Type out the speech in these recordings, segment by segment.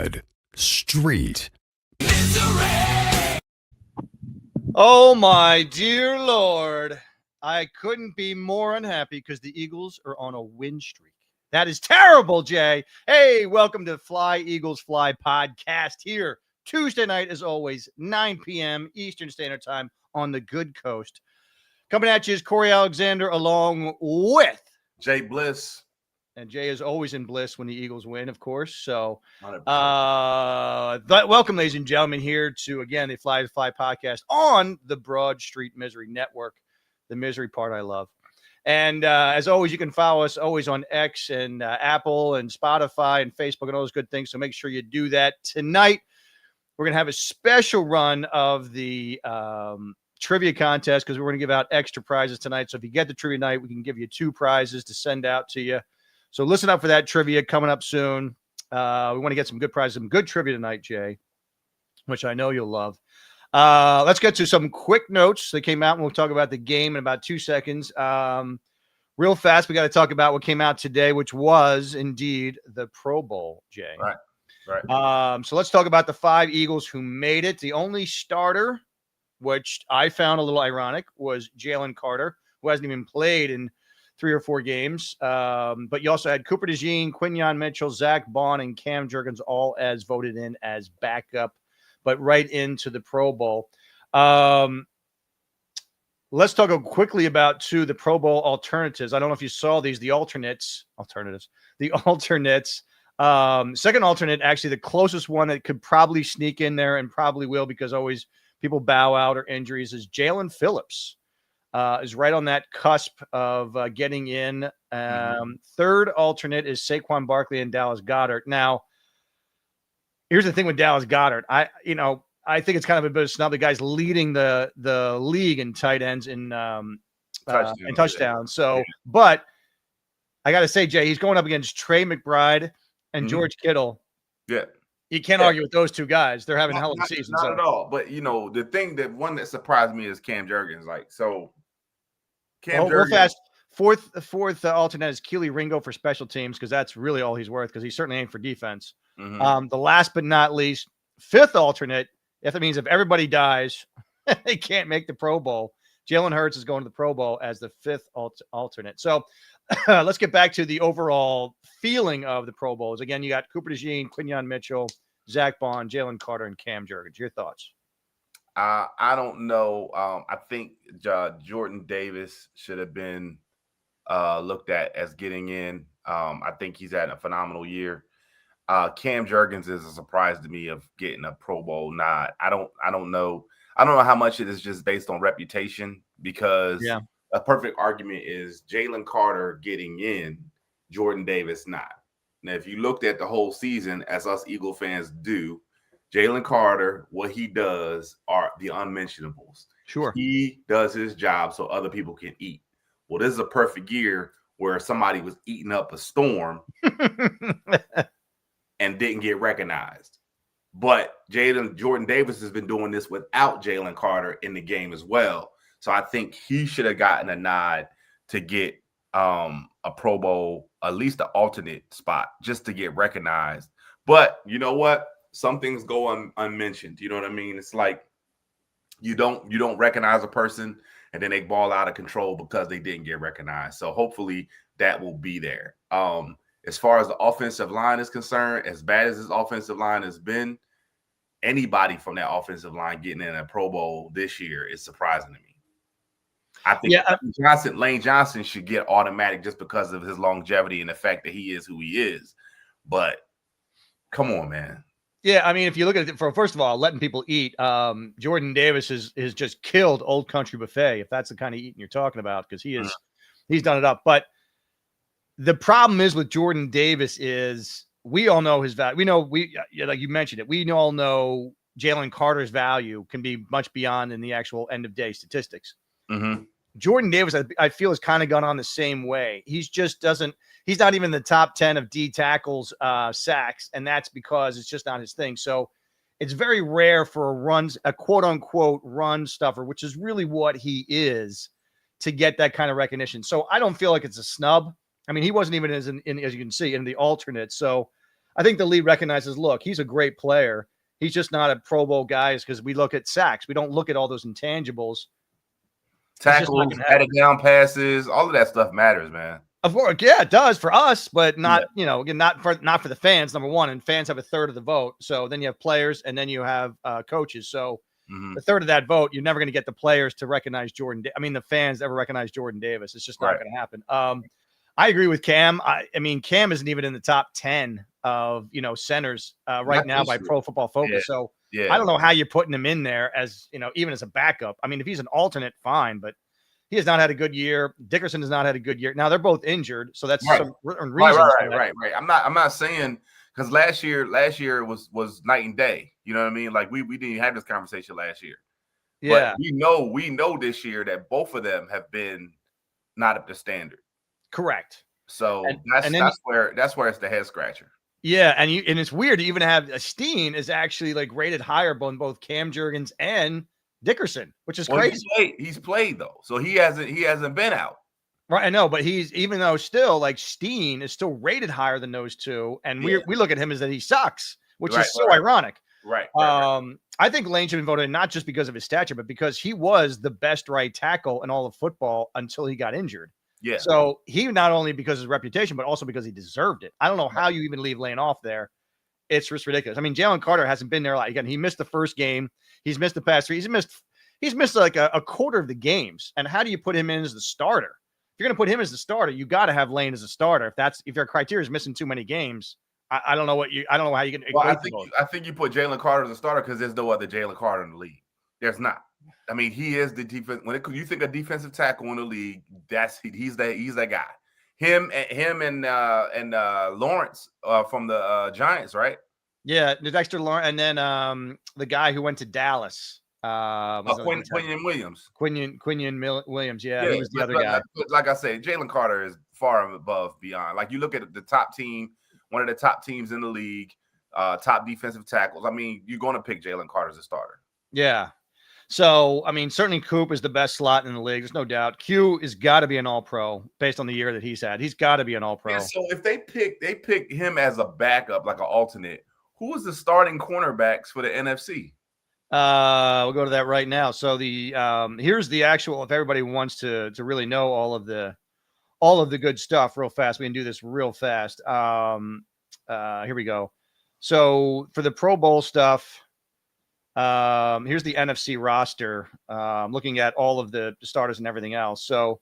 Broad Street. Oh, my dear Lord. I couldn't be more unhappy because the Eagles are on a win streak. That is terrible, Jay. Hey, welcome to Fly Eagles Fly podcast here. Tuesday night, as always, 9 p.m. Eastern Standard Time on the Good Coast. Coming at you is Corey Alexander along with Jay Bliss. And Jay is always in bliss when the Eagles win, of course. So, 100%. welcome, ladies and gentlemen, here to, again, the Fly to Fly podcast on the Broad Street Misery Network, the misery part I love. And as always, you can follow us always on X and Apple and Spotify and Facebook and all those good things. So make sure you do that. Tonight, we're going to have a special run of the trivia contest because we're going to give out extra prizes tonight. So if you get the trivia night, we can give you 2 prizes to send out to you. So listen up for that trivia coming up soon. We want to get some good prizes, some good trivia tonight, Jay, which I know you'll love. Let's get to some quick notes that came out, and we'll talk about the game in about 2 seconds. Real fast, we got to talk about what came out today, which was indeed the Pro Bowl, Jay. Right. So let's talk about the 5 Eagles who made it. The only starter, which I found a little ironic, was Jalen Carter, who hasn't even played in 3 or 4 games. But you also had Cooper DeJean, Quinyon Mitchell, Zach Bond, and Cam Jurgens all as voted in as backup, but right into the Pro Bowl. Let's talk quickly about the Pro Bowl alternatives. I don't know if you saw these, the alternatives. Second alternate, actually the closest one that could probably sneak in there and probably will because always people bow out or injuries is Jalen Phillips. Is right on that cusp of getting in. Third alternate is Saquon Barkley and Dallas Goedert. Now, here's the thing with Dallas Goedert. I think it's kind of a bit of snub. The guy's leading the league in tight ends in touchdowns. So, but I got to say, Jay, he's going up against Trey McBride and George Kittle. Yeah. You can't argue with those 2 guys. They're having a hell of a season. Not at all. But, the one that surprised me is Cam Jurgens. Real fast. Fourth alternate is Keely Ringo for special teams because that's really all he's worth because he certainly ain't for defense. The last but not least, 5th alternate, if it means if everybody dies, they can't make the Pro Bowl. Jalen Hurts is going to the Pro Bowl as the 5th alternate. So let's get back to the overall feeling of the Pro Bowls. Again, you got Cooper DeJean, Quinyon Mitchell, Zach Bond, Jalen Carter, and Cam Jurgens. Your thoughts? I don't know. I think Jordan Davis should have been looked at as getting in. I think he's had a phenomenal year. Cam Jurgens is a surprise to me of getting a Pro Bowl nod. I don't know. I don't know how much it is just based on reputation because a perfect argument is Jalen Carter getting in, Jordan Davis not. Now, if you looked at the whole season, as us Eagle fans do, Jalen Carter, what he does are the unmentionables. Sure. He does his job so other people can eat. Well, this is a perfect year where somebody was eating up a storm and didn't get recognized. But Jordan Davis has been doing this without Jalen Carter in the game as well. So I think he should have gotten a nod to get a Pro Bowl, at least an alternate spot, just to get recognized. But you know what? Some things go unmentioned. You know what I mean? It's like you don't recognize a person and then they ball out of control because they didn't get recognized. So hopefully that will be there. As far as the offensive line is concerned, as bad as this offensive line has been, anybody from that offensive line getting in a Pro Bowl this year is surprising to me. I think Lane Johnson should get automatic just because of his longevity and the fact that he is who he is. But come on, man. Yeah, I mean, if you look at it first of all, letting people eat, Jordan Davis has just killed Old Country Buffet, if that's the kind of eating you're talking about, because he's done it up. But the problem is with Jordan Davis is we all know his value. We know like you mentioned it. We all know Jalen Carter's value can be much beyond in the actual end of day statistics. Jordan Davis, I feel, has kind of gone on the same way. He's not even the top 10 of D tackles sacks, and that's because it's just not his thing. So it's very rare for a quote unquote run stuffer, which is really what he is, to get that kind of recognition. So I don't feel like it's a snub. I mean, he wasn't even as you can see in the alternate. So I think the league recognizes, look, he's a great player. He's just not a Pro Bowl guy because we look at sacks. We don't look at all those intangibles. Tackles, batted down passes, all of that stuff matters, man. Of course, yeah, it does for us, but not, again, not for the fans, number one. And fans have a third of the vote. So then you have players and then you have coaches. So the third of that vote, you're never going to get the players to recognize Jordan. The fans ever recognize Jordan Davis. It's just not going to happen. I agree with Cam. I mean, Cam isn't even in the top 10 of, centers right now by Pro Football Focus. So I don't know how you're putting him in there as, even as a backup. I mean, if he's an alternate, fine, but he has not had a good year. Dickerson has not had a good year. Now they're both injured, so that's some reasons. Right. I'm not saying because last year was night and day. You know what I mean? Like we didn't have this conversation last year. Yeah, but we know this year that both of them have been not up to standard. Correct. So that's where it's the head scratcher. Yeah, and it's weird to even have Steen is actually like rated higher on both Cam Jurgens and Dickerson, which is crazy. He's played though, so he hasn't been out. Right, I know, but even though still like Steen is still rated higher than those two, and we look at him as that he sucks, which is so ironic. Right. I think Lane should be voted in not just because of his stature, but because he was the best right tackle in all of football until he got injured. Yeah. So he not only because of his reputation, but also because he deserved it. I don't know how you even leave Lane off there. It's just ridiculous. I mean, Jalen Carter hasn't been there. Like, again, he missed the first game. He's missed the past 3. He's missed like a quarter of the games. And how do you put him in as the starter? If you're going to put him as the starter, you got to have Lane as a starter. If your criteria is missing too many games, I don't know how you can. Well, I think you put Jalen Carter as a starter because there's no other Jalen Carter in the league. There's not. I mean, he is the defense. When you think of defensive tackle in the league, he's that guy. Him and Lawrence from the Giants, right? Yeah, Dexter Lawrence, and then the guy who went to Dallas, Quinion Williams. Quinion Williams, yeah, he was the other guy. Like I said, Jalen Carter is far above beyond. Like you look at the top team, one of the top teams in the league, top defensive tackles. I mean, you're going to pick Jalen Carter as a starter. Yeah. So, I mean, certainly Coop is the best slot in the league. There's no doubt. Q has got to be an all-pro based on the year that he's had. He's got to be an all-pro. Yeah, so if they pick him as a backup, like an alternate, who is the starting cornerbacks for the NFC? We'll go to that right now. So here's the actual, if everybody wants to really know all of the good stuff real fast, we can do this real fast. Here we go. So for the Pro Bowl stuff, here's the NFC roster. Looking at all of the starters and everything else. So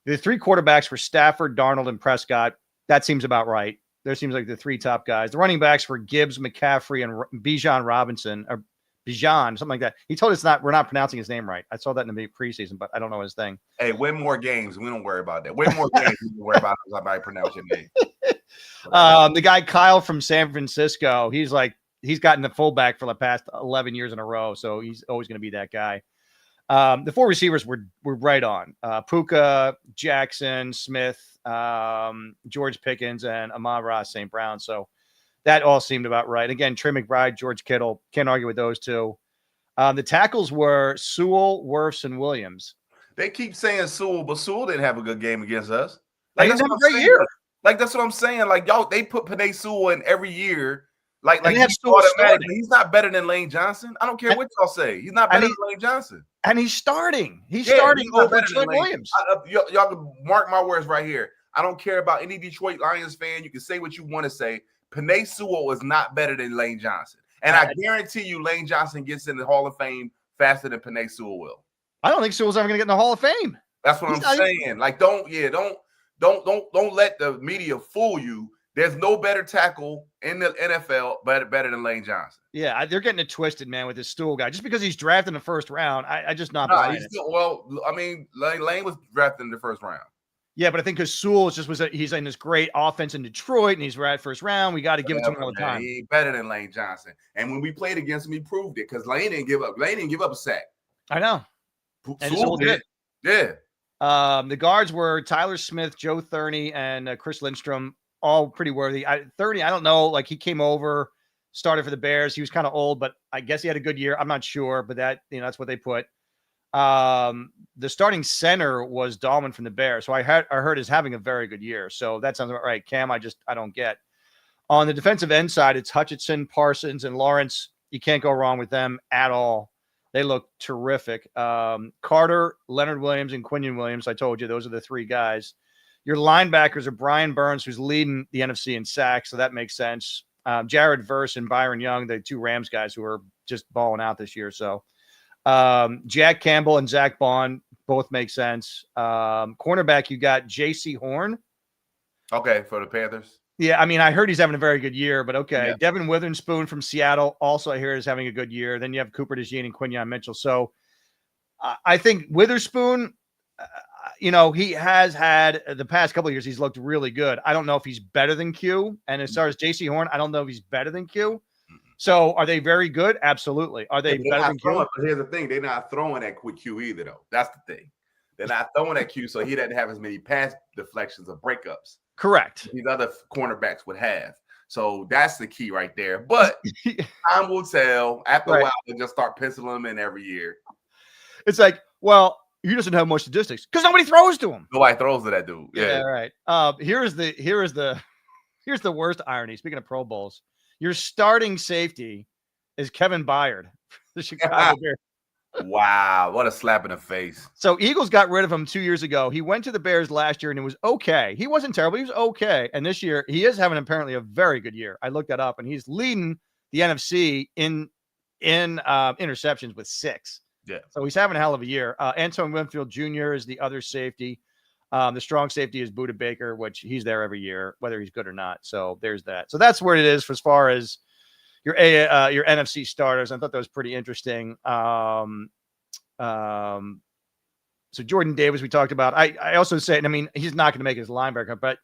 the 3 quarterbacks were Stafford, Darnold, and Prescott. That seems about right. There seems like the 3 top guys. The running backs were Gibbs, McCaffrey, and Bijan Robinson, or Bijan, something like that. He told us we're not pronouncing his name right. I saw that in the preseason, but I don't know his thing. Hey, win more games. We don't worry about that. Win more games. We don't worry about how I pronounce your name. The guy Kyle from San Francisco, he's gotten the fullback for the past 11 years in a row, so he's always going to be that guy. The 4 receivers were right on. Puka, Jackson, Smith, George Pickens, and Amon-Ra St. Brown. So that all seemed about right. Again, Trey McBride, George Kittle, can't argue with those two. The tackles were Sewell, Wirfs, and Williams. They keep saying Sewell, but Sewell didn't have a good game against us. Like, he didn't have a great year. Like, that's what I'm saying. Like, y'all, they put Penei Sewell in every year. Like he's automatically. He's not better than Lane Johnson. I don't care what y'all say. He's not better than Lane Johnson. And he's starting. He's starting over Trent Williams. Y'all can mark my words right here. I don't care about any Detroit Lions fan. You can say what you want to say. Penei Sewell is not better than Lane Johnson. And I guarantee you Lane Johnson gets in the Hall of Fame faster than Penei Sewell will. I don't think Sewell's ever going to get in the Hall of Fame. That's what I'm saying. Like, don't let the media fool you. There's no better tackle in the NFL better than Lane Johnson. Yeah, they're getting it twisted, man, with this Stool guy. Just because he's drafted in the first round, I just not buying it. Lane was drafted in the first round. Yeah, but I think because Sewell he's in this great offense in Detroit, and he's right first round. We got to give it to him all the time. He ain't better than Lane Johnson. And when we played against him, he proved it because Lane didn't give up. Lane didn't give up a sack. I know. Sewell did. Yeah. The guards were Tyler Smith, Joe Thurney, and Chris Lindstrom, all pretty worthy. Thurney, I don't know. Like, he came over, started for the Bears. He was kind of old, but I guess he had a good year. I'm not sure, but that's what they put. The starting center was Dahlman from the Bears. So I heard is having a very good year. So that sounds about right. Cam, I don't get. On the defensive end side, it's Hutchinson, Parsons, and Lawrence. You can't go wrong with them at all. They look terrific. Carter, Leonard Williams, and Quinion Williams. I told you those are the three guys. Your linebackers are Brian Burns, who's leading the NFC in sacks, so that makes sense. Jared Verse and Byron Young, the two Rams guys who are just balling out this year. So Jack Campbell and Zach Bond both make sense. Cornerback, you got J.C. Horn. Okay, for the Panthers. Yeah, I mean, I heard he's having a very good year, but okay. Yeah. Devin Witherspoon from Seattle, also I hear is having a good year. Then you have Cooper DeJean and Quinyon Mitchell. So I think Witherspoon, he has had the past couple of years, he's looked really good. I don't know if he's better than Q. And as far as J.C. Horn, I don't know if he's better than Q. So are they very good? Absolutely. Are they better than Q? But here's the thing. They're not throwing at quick Q either, though. That's the thing. They're not throwing at Q, so he doesn't have as many pass deflections or breakups. Correct. These other cornerbacks would have. So that's the key right there. But time will tell. After a while, they just start penciling them in every year. It's like, well, he doesn't have much statistics because nobody throws to him. Nobody throws to that dude. Yeah, right. Here's the worst irony. Speaking of Pro Bowls, your starting safety is Kevin Byard, the Chicago Bears. Wow, what a slap in the face. So Eagles got rid of him 2 years ago. He went to the Bears last year and it was okay. He wasn't terrible. He was okay. And this year he is having apparently a very good year. I looked that up and he's leading the NFC in interceptions with 6. Yeah. So he's having a hell of a year. Antoine Winfield Jr. is the other safety. The strong safety is Budda Baker, which he's there every year, whether he's good or not. So there's that. So that's where it is for as far as your NFC starters. I thought that was pretty interesting. So Jordan Davis, we talked about. I also said, I mean, he's not going to make his linebacker, but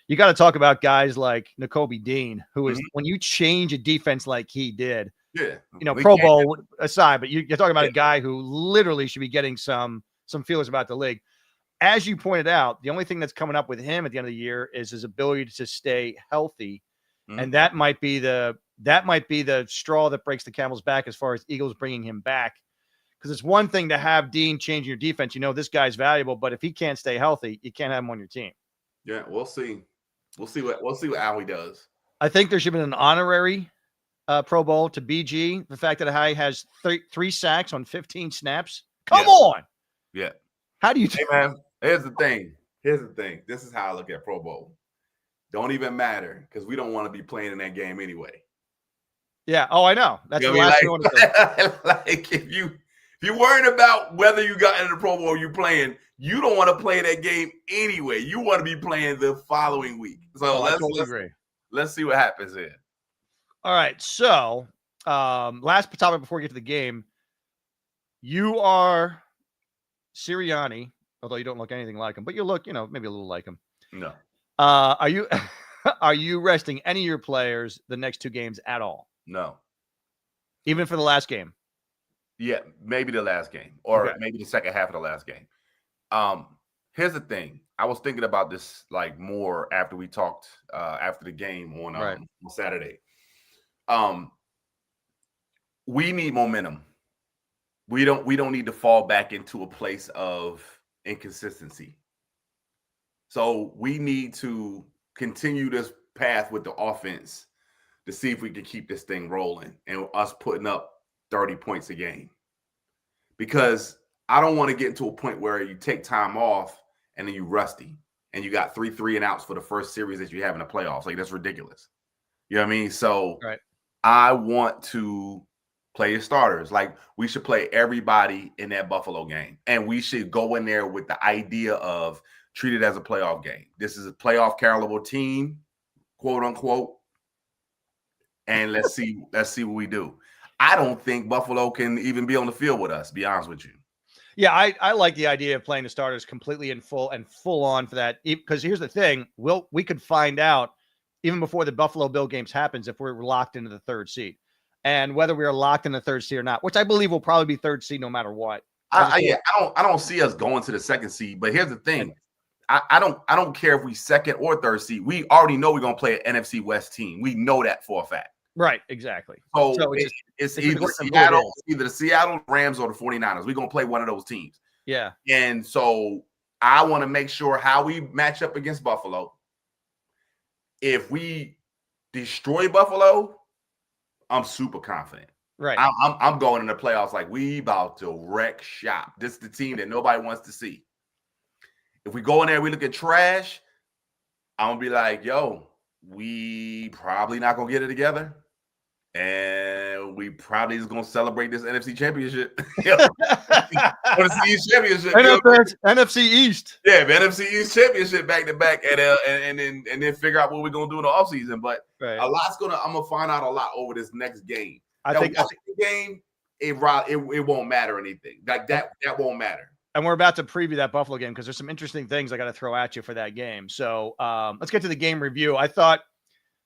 you got to talk about guys like Nakobe Dean, who is when you change a defense like he did. Yeah, Pro Bowl aside, but you're talking about a guy who literally should be getting some feelers about the league. As you pointed out, the only thing that's coming up with him at the end of the year is his ability to stay healthy, and that might be the straw that breaks the camel's back as far as Eagles bringing him back. Because it's one thing to have Dean changing your defense. This guy's valuable, but if he can't stay healthy, you can't have him on your team. Yeah, we'll see. We'll see what how he does. I think there should have been an honorary Pro Bowl to BG. The fact that he has 3 sacks on 15 snaps. Come on. Yeah. How do you? Hey man, here's the thing. This is how I look at Pro Bowl. Don't even matter because we don't want to be playing in that game anyway. Yeah. Oh, I know. That's the last thing I want to say. Like if you're worried about whether you got into the Pro Bowl or you playing, you don't want to play that game anyway. You want to be playing the following week. So let's see what happens here. All right. So last topic before we get to the game. You are Sirianni, although you don't look anything like him, but you look, maybe a little like him. No. Are you resting any of your players the next 2 games at all? No. Even for the last game? Yeah, maybe the last game or maybe the second half of the last game. Here's the thing. I was thinking about this like more after we talked after the game on Saturday. We need momentum. We don't need to fall back into a place of inconsistency. So we need to continue this path with the offense to see if we can keep this thing rolling and us putting up 30 points a game. Because I don't want to get into a point where you take time off and then you rusty and you got 3 and outs for the first series that you have in the playoffs. Like, that's ridiculous. You know what I mean? So I want to play your starters. Like, we should play everybody in that Buffalo game. And we should go in there with the idea of treat it as a playoff game. This is a playoff caliber team, quote unquote. And let's see what we do. I don't think Buffalo can even be on the field with us, to be honest with you. Yeah, I like the idea of playing the starters completely and full on for that. Because here's the thing, we could find out even before the Buffalo Bill games happens if we're locked into the 3rd seed. And whether we are locked in the 3rd seed or not, which I believe will probably be 3rd seed no matter what. I don't see us going to the 2nd seed, but here's the thing. I don't care if we 2nd or 3rd seed. We already know we're gonna play an NFC West team. We know that for a fact. Right, exactly. So it's either the Seattle Rams or the 49ers. We're going to play one of those teams. Yeah. And so I want to make sure how we match up against Buffalo. If we destroy Buffalo, I'm super confident. Right. I'm going in the playoffs like we about to wreck shop. This is the team that nobody wants to see. If we go in there, we look at trash, I'm gonna be like, yo, we probably not gonna get it together. And we probably is gonna celebrate this NFC championship. NFC East championship. NFC East. Yeah, the NFC East championship back to back, and then figure out what we're gonna do in the offseason. But Right. I'm gonna find out a lot over this next game. I think the game, it won't matter anything. Like that won't matter. And we're about to preview that Buffalo game because there's some interesting things I got to throw at you for that game. So let's get to the game review. I thought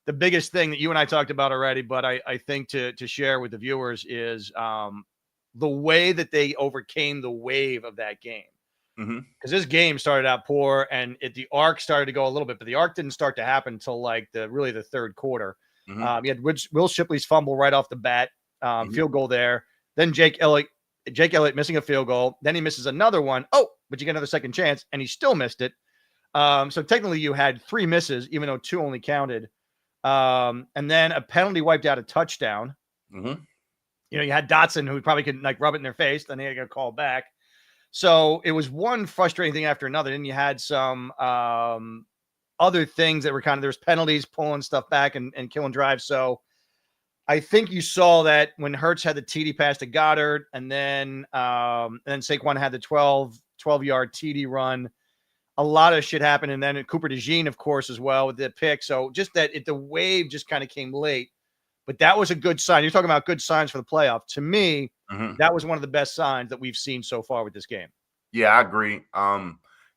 the biggest thing that you and I talked about already, but I think to share with the viewers is the way that they overcame the wave of that game. Because this game started out poor, and the arc started to go a little bit, but the arc didn't start to happen until like the third quarter. You had Will Shipley's fumble right off the bat, field goal there. Then Jake Elliott missing a field goal. Then he misses another one. Oh, but you get another second chance, and he still missed it. So technically you had 3 misses, even though 2 only counted. And then a penalty wiped out a touchdown. You had Dotson, who probably could like rub it in their face. Then they got called back. So it was one frustrating thing after another. Then you had some other things that were there's penalties, pulling stuff back and killing drives. So I think you saw that when Hurts had the TD pass to Goddard, and then Saquon had the 12-yard TD run. A lot of shit happened, and then Cooper DeJean, of course, as well with the pick. So just that the wave just kind of came late, but that was a good sign. You're talking about good signs for the playoff. To me, that was one of the best signs that we've seen so far with this game. Yeah, I agree.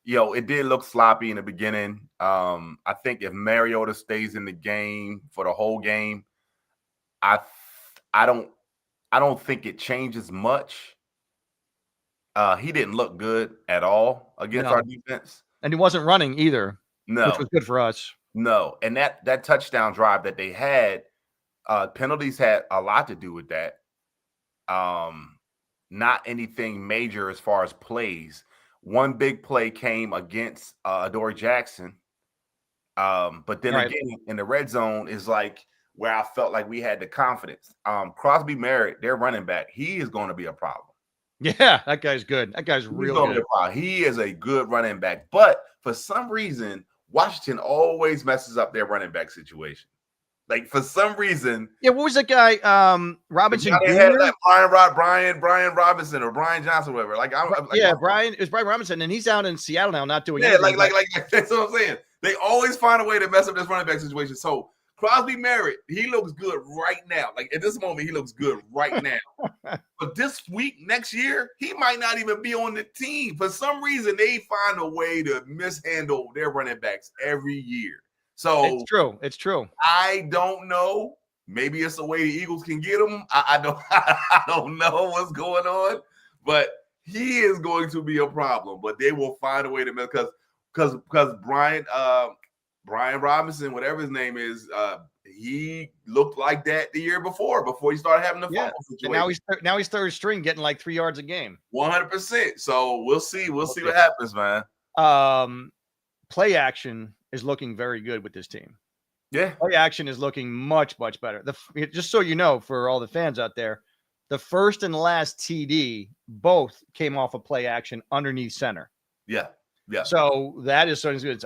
It did look sloppy in the beginning. I think if Mariota stays in the game for the whole game, I don't think it changes much. He didn't look good at all against our defense. And he wasn't running either, no, which was good for us. No, and that touchdown drive that they had, penalties had a lot to do with that. Not anything major as far as plays. One big play came against Adoree Jackson. But then again, in the red zone is like where I felt like we had the confidence. Crosby Merritt, their running back, he is going to be a problem. Yeah, that guy's good. That guy's really good. He is a good running back. But for some reason, Washington always messes up their running back situation. Like, for some reason. Yeah, what was that guy? Robinson Jr.? Had like Brian Robinson or Brian Johnson, whatever. Brian Robinson, and he's out in Seattle now, not doing anything. Like that's what I'm saying. They always find a way to mess up this running back situation. So Crosby Merritt, he looks good right now. Like at this moment, he looks good right now. But this week, next year, he might not even be on the team. For some reason, they find a way to mishandle their running backs every year. So it's true. I don't know. Maybe it's a way the Eagles can get him. I don't know what's going on, but he is going to be a problem. But they will find a way to because Brian Robinson, whatever his name is, he looked like that the year before he started having the fumble situation. And now he's third string, getting like 3 yards a game. 100%. So we'll see. We'll see what happens, man. Play action is looking very good with this team. Yeah. Play action is looking much, much better. Just so you know, for all the fans out there, the first and last TD both came off of play action underneath center. Yeah. Yeah. So that is so good.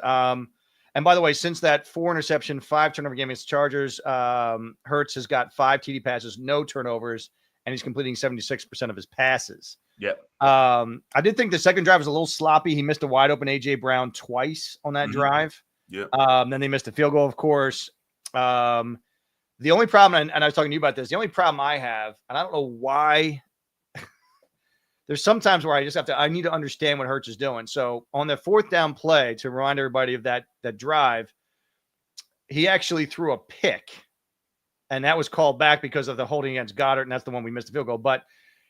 And by the way, since that 4 interception, 5 turnover game against the Chargers, Hurts has got 5 TD passes, no turnovers, and he's completing 76% of his passes. Yeah. I did think the second drive was a little sloppy. He missed a wide open A.J. Brown twice on that drive. Yeah. Then they missed a field goal, of course. The only problem, and I was talking to you about this, the only problem I have, and I don't know why, there's sometimes where I need to understand what Hurts is doing. So on the 4th down play, to remind everybody of that drive, he actually threw a pick, and that was called back because of the holding against Goddard, and that's the one we missed the field goal. But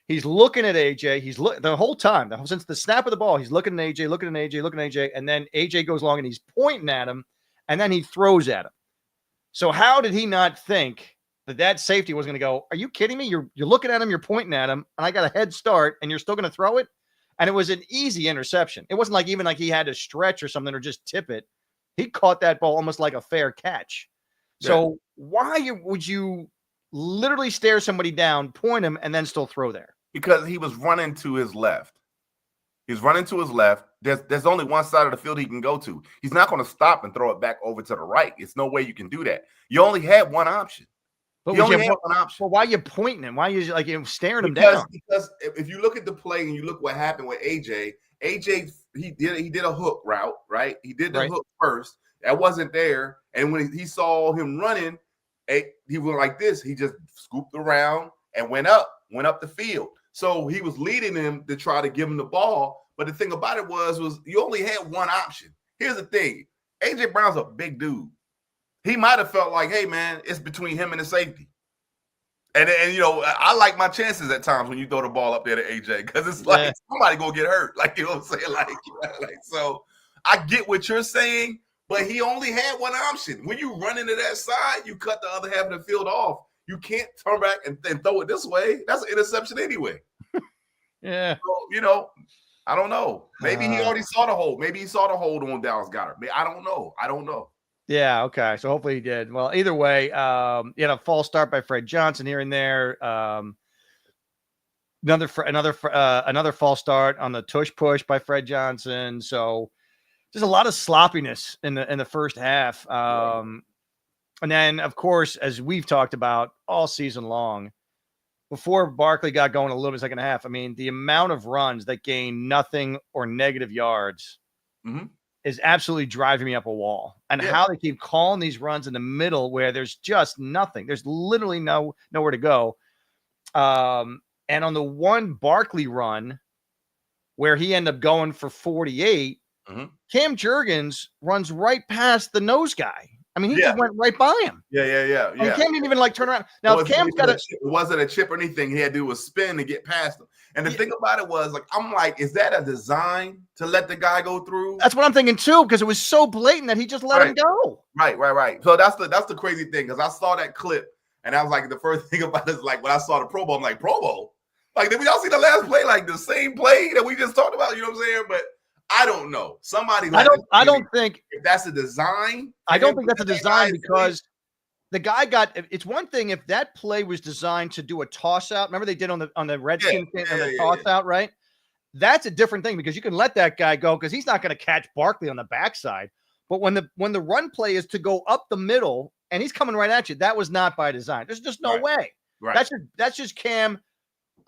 he's looking at AJ. He's the whole time, since the snap of the ball, he's looking at AJ, and then AJ goes along and he's pointing at him, and then he throws at him. So how did he not think that safety was going to go, are you kidding me? You're looking at him, you're pointing at him, and I got a head start, and you're still going to throw it? And it was an easy interception. It wasn't like he had to stretch or something or just tip it. He caught that ball almost like a fair catch. So why would you literally stare somebody down, point him, and then still throw there? Because he was running to his left. He's running to his left. There's only one side of the field he can go to. He's not going to stop and throw it back over to the right. It's no way you can do that. You only had one option. But you only had one option. Well, why are you pointing him? Why are you like staring him Because, down? Because if you look at the play and you look what happened with AJ, he did a hook route, right? He did the hook first. That wasn't there. And when he saw him running, he went like this. He just scooped around and went up the field. So he was leading him to try to give him the ball. But the thing about it was you only had one option. Here's the thing. AJ Brown's a big dude. He might have felt like, hey, man, it's between him and the safety. And you know, I like my chances at times when you throw the ball up there to AJ because it's like somebody gonna get hurt. Like, you know what I'm saying? Like, so I get what you're saying, but he only had one option. When you run into that side, you cut the other half of the field off. You can't turn back and throw it this way. That's an interception anyway. Yeah. So, you know, I don't know. Maybe he already saw the hold. Maybe he saw the hold on Dallas Goedert. I don't know. Yeah, okay. So hopefully he did. Well, either way, you had a false start by Fred Johnson here and there. Another false start on the tush push by Fred Johnson. So there's a lot of sloppiness in the first half. And then, of course, as we've talked about all season long, before Barkley got going a little bit second half, I mean, the amount of runs that gain nothing or negative yards is absolutely driving me up a wall. And how they keep calling these runs in the middle where there's just nothing. There's literally nowhere to go. And on the one Barkley run where he ended up going for 48, Cam Jurgens runs right past the nose guy. I mean, he just went right by him. Yeah. And Cam didn't even turn around. Now, if Cam's got it wasn't a chip or anything. He had to do was spin to get past him. And the thing about it was, I'm like, is that a design to let the guy go through? That's what I'm thinking too, because it was so blatant that he just let him go. Right. So that's the crazy thing, because I saw that clip and I was like, the first thing about it is like when I saw the Pro Bowl, I'm like, Pro Bowl? Like, did we all see the last play? Like the same play that we just talked about? You know what I'm saying? But I don't know. I don't think if that's a design. I don't think that's a design because the guy it's one thing if that play was designed to do a toss out. Remember they did on the Redskins thing on the toss out, right? That's a different thing because you can let that guy go because he's not going to catch Barkley on the backside. But when the run play is to go up the middle and he's coming right at you, that was not by design. There's just no way. Right. That's just Cam.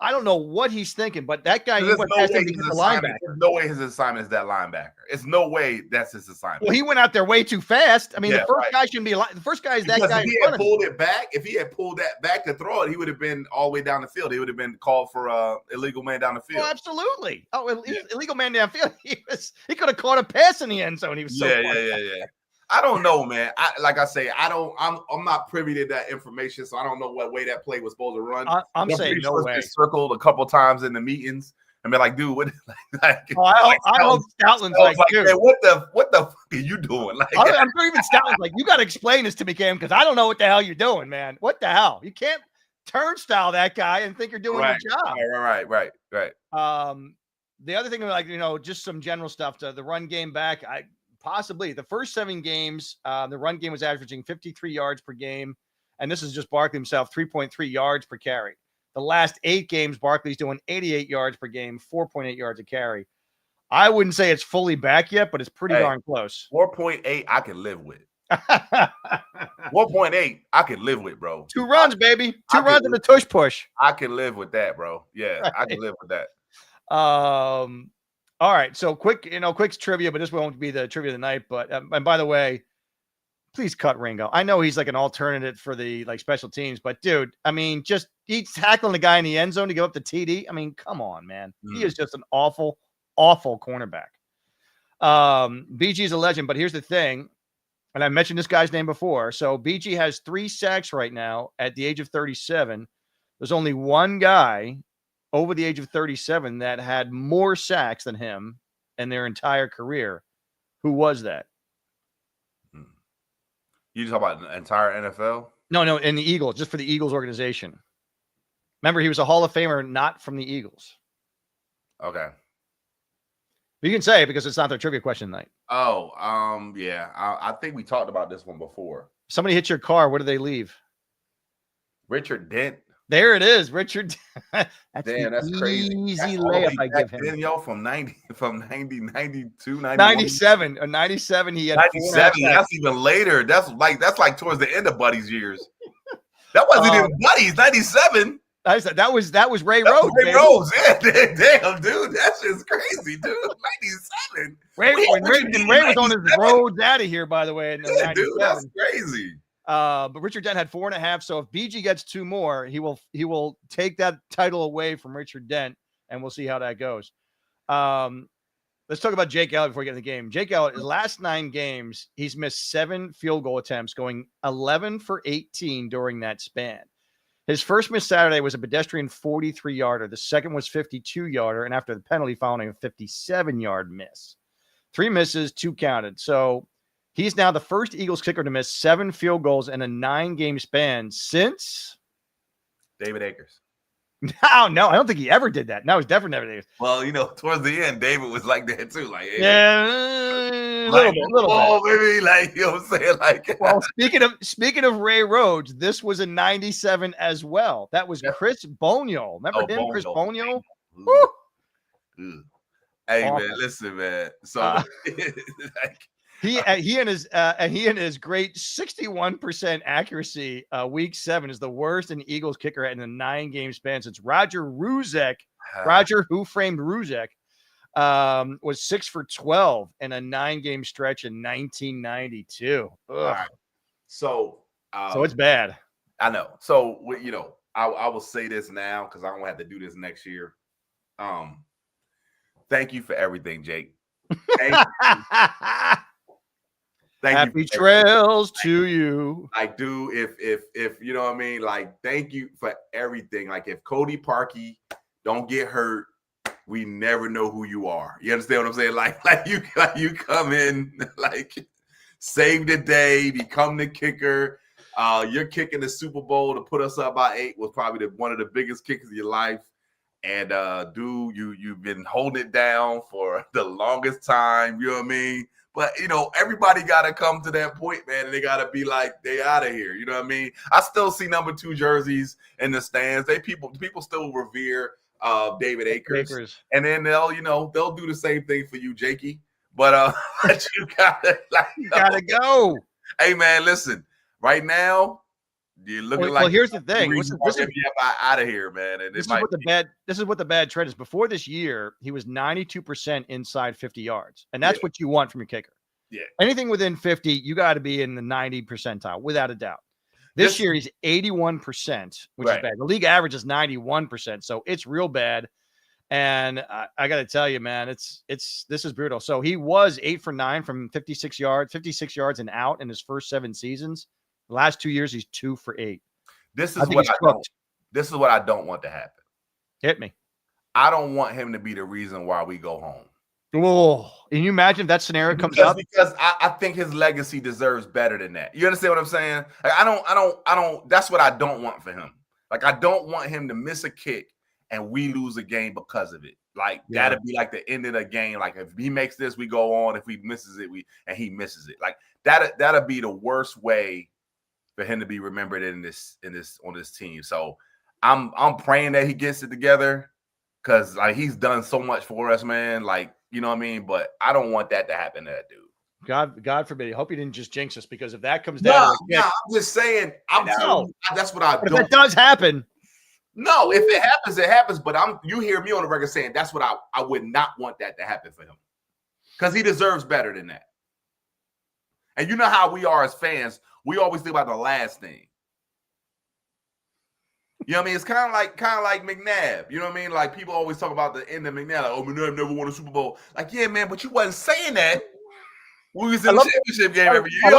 I don't know what he's thinking, but that guy There's no way his assignment is that linebacker. It's no way that's his assignment. Well, he went out there way too fast. I mean, the first guy shouldn't be the first guy is that guy. If he had pulled it back, if he had pulled that back to throw it, he would have been all the way down the field. He would have been called for illegal man down the field. Oh, absolutely. Oh, illegal man downfield. He could have caught a pass in the end zone. He was so yeah. I don't know, man. I'm not privy to that information, so I don't know what way that play was supposed to run. I'm saying no way. Circled a couple times in the meetings and be like, dude, what? I hope Stoutland's like, dude, man, what the fuck are you doing? Like, I'm sure even Stoutland's like, you got to explain this to me, Cam, because I don't know what the hell you're doing, man. What the hell? You can't turnstile that guy and think you're doing your job. Right. The other thing, just some general stuff to the run game back. Possibly the first 7 games, the run game was averaging 53 yards per game. And this is just Barkley himself, 3.3 yards per carry. The last 8 games, Barkley's doing 88 yards per game, 4.8 yards a carry. I wouldn't say it's fully back yet, but it's pretty darn close. 4.8, I can live with. 1.8, I can live with, bro. 2 runs, baby. 2 runs and a tush push. I can live with that, bro. Yeah, right. I can live with that. All right, so quick trivia, but this won't be the trivia of the night. But and by the way, please cut Ringo. I know he's like an alternate for the special teams, but dude, I mean, just he's tackling the guy in the end zone to give up the TD. I mean, come on, man. He is just an awful, awful cornerback. BG is a legend, but here's the thing, and I mentioned this guy's name before. So BG has 3 sacks right now at the age of 37. There's only one guy over the age of 37 that had more sacks than him in their entire career. Who was that? You talk about the entire NFL? No, in the Eagles, just for the Eagles organization. Remember, he was a Hall of Famer, not from the Eagles. Okay. You can say it because it's not their trivia question tonight. Oh, yeah. I think we talked about this one before. Somebody hits your car. What do they leave? Richard Dent. There it is, Richard. That's Damn, that's crazy. Easy All the way layup I back give him. then, yo, from 90, 92, 91. 97. Or 97, he had 97. 4.5 That's even later. That's like towards the end of Buddy's years. That wasn't even Buddy's. 97. That was Ray Rhodes. Ray Rhodes, yeah. Damn, dude, that's just crazy, dude. 97. Ray was on his roads out of here, by the way. Yeah, dude, that's crazy. But Richard Dent had 4.5. So if BG gets 2 more, he will take that title away from Richard Dent, and we'll see how that goes. Let's talk about Jake Elliott before we get in the game. Jake Elliott, his last 9 games, he's missed 7 field goal attempts, going 11 for 18 during that span. His first miss Saturday was a pedestrian 43-yarder. The second was 52-yarder, and after the penalty, following a 57-yard miss. 3 misses, 2 counted. So he's now the first Eagles kicker to miss 7 field goals in a 9-game span since David Akers. No, I don't think he ever did that. No, he's definitely never did. Well, towards the end, David was like that too. Like, yeah, a little bit. Maybe like you know what I'm saying. Like, well, speaking of Ray Rhodes, this was a 97 as well. That was Chris Bonio. Remember him, Chris Bonio? Hey awful. Man, listen, man. So like, he and his great 61% accuracy week 7 is the worst an Eagles kicker in a 9-game span since Roger Ruzek. Roger, who framed Ruzek, was 6 for 12 in a 9-game stretch in 1992. Right. So it's bad. I know. So I will say this now because I don't have to do this next year. Thank you for everything, Jake. Happy trails to you. Like, dude, if you know what I mean, like, thank you for everything. Like, if Cody Parkey don't get hurt, we never know who you are. You understand what I'm saying? Like you come in, like, save the day, become the kicker. You're kicking the Super Bowl to put us up by 8 was probably one of the biggest kicks of your life. And dude, you've been holding it down for the longest time. You know what I mean? But, everybody got to come to that point, man, and they got to be like, they out of here. You know what I mean? I still see number 2 jerseys in the stands. People still revere David Akers. And then they'll do the same thing for you, Jakey. But you gotta go. Hey, man, listen. Right now, you're looking like. Well, here's the thing. This is out of here, man. And this is what the bad trend is. Before this year, he was 92% inside 50 yards, and that's what you want from your kicker. Yeah. Anything within 50, you got to be in the 90 percentile, without a doubt. This year, he's 81%, which is bad. The league average is 91%, so it's real bad. And I got to tell you, man, this is brutal. So he was 8 for 9 from 56 yards and out in his first 7 seasons. The last 2 years, he's 2 for 8. This is what I don't want to happen. Hit me. I don't want him to be the reason why we go home. Oh, can you imagine if that scenario comes up? Because I think his legacy deserves better than that. You understand what I'm saying? Like, I don't. That's what I don't want for him. Like, I don't want him to miss a kick and we lose a game because of it. Like, that'd be like the end of the game. Like, if he makes this, we go on. If he misses it, he misses it. Like, that'd be the worst way for him to be remembered on this team. So I'm praying that he gets it together because like he's done so much for us, man. Like, you know what I mean? But I don't want that to happen to that dude. God forbid. I hope he didn't just jinx us, because if that comes down, I'm just saying. That's what I do. If that does happen. No, if it happens, it happens. But you hear me on the record saying that's what I would not want that to happen for him, because he deserves better than that. And you know how we are as fans. We always think about the last thing. You know what I mean? It's kind of like McNabb. You know what I mean? Like, people always talk about the end of McNabb. Like, oh, McNabb never won a Super Bowl. Like, yeah, man, but you wasn't saying that. We was in the championship game every year.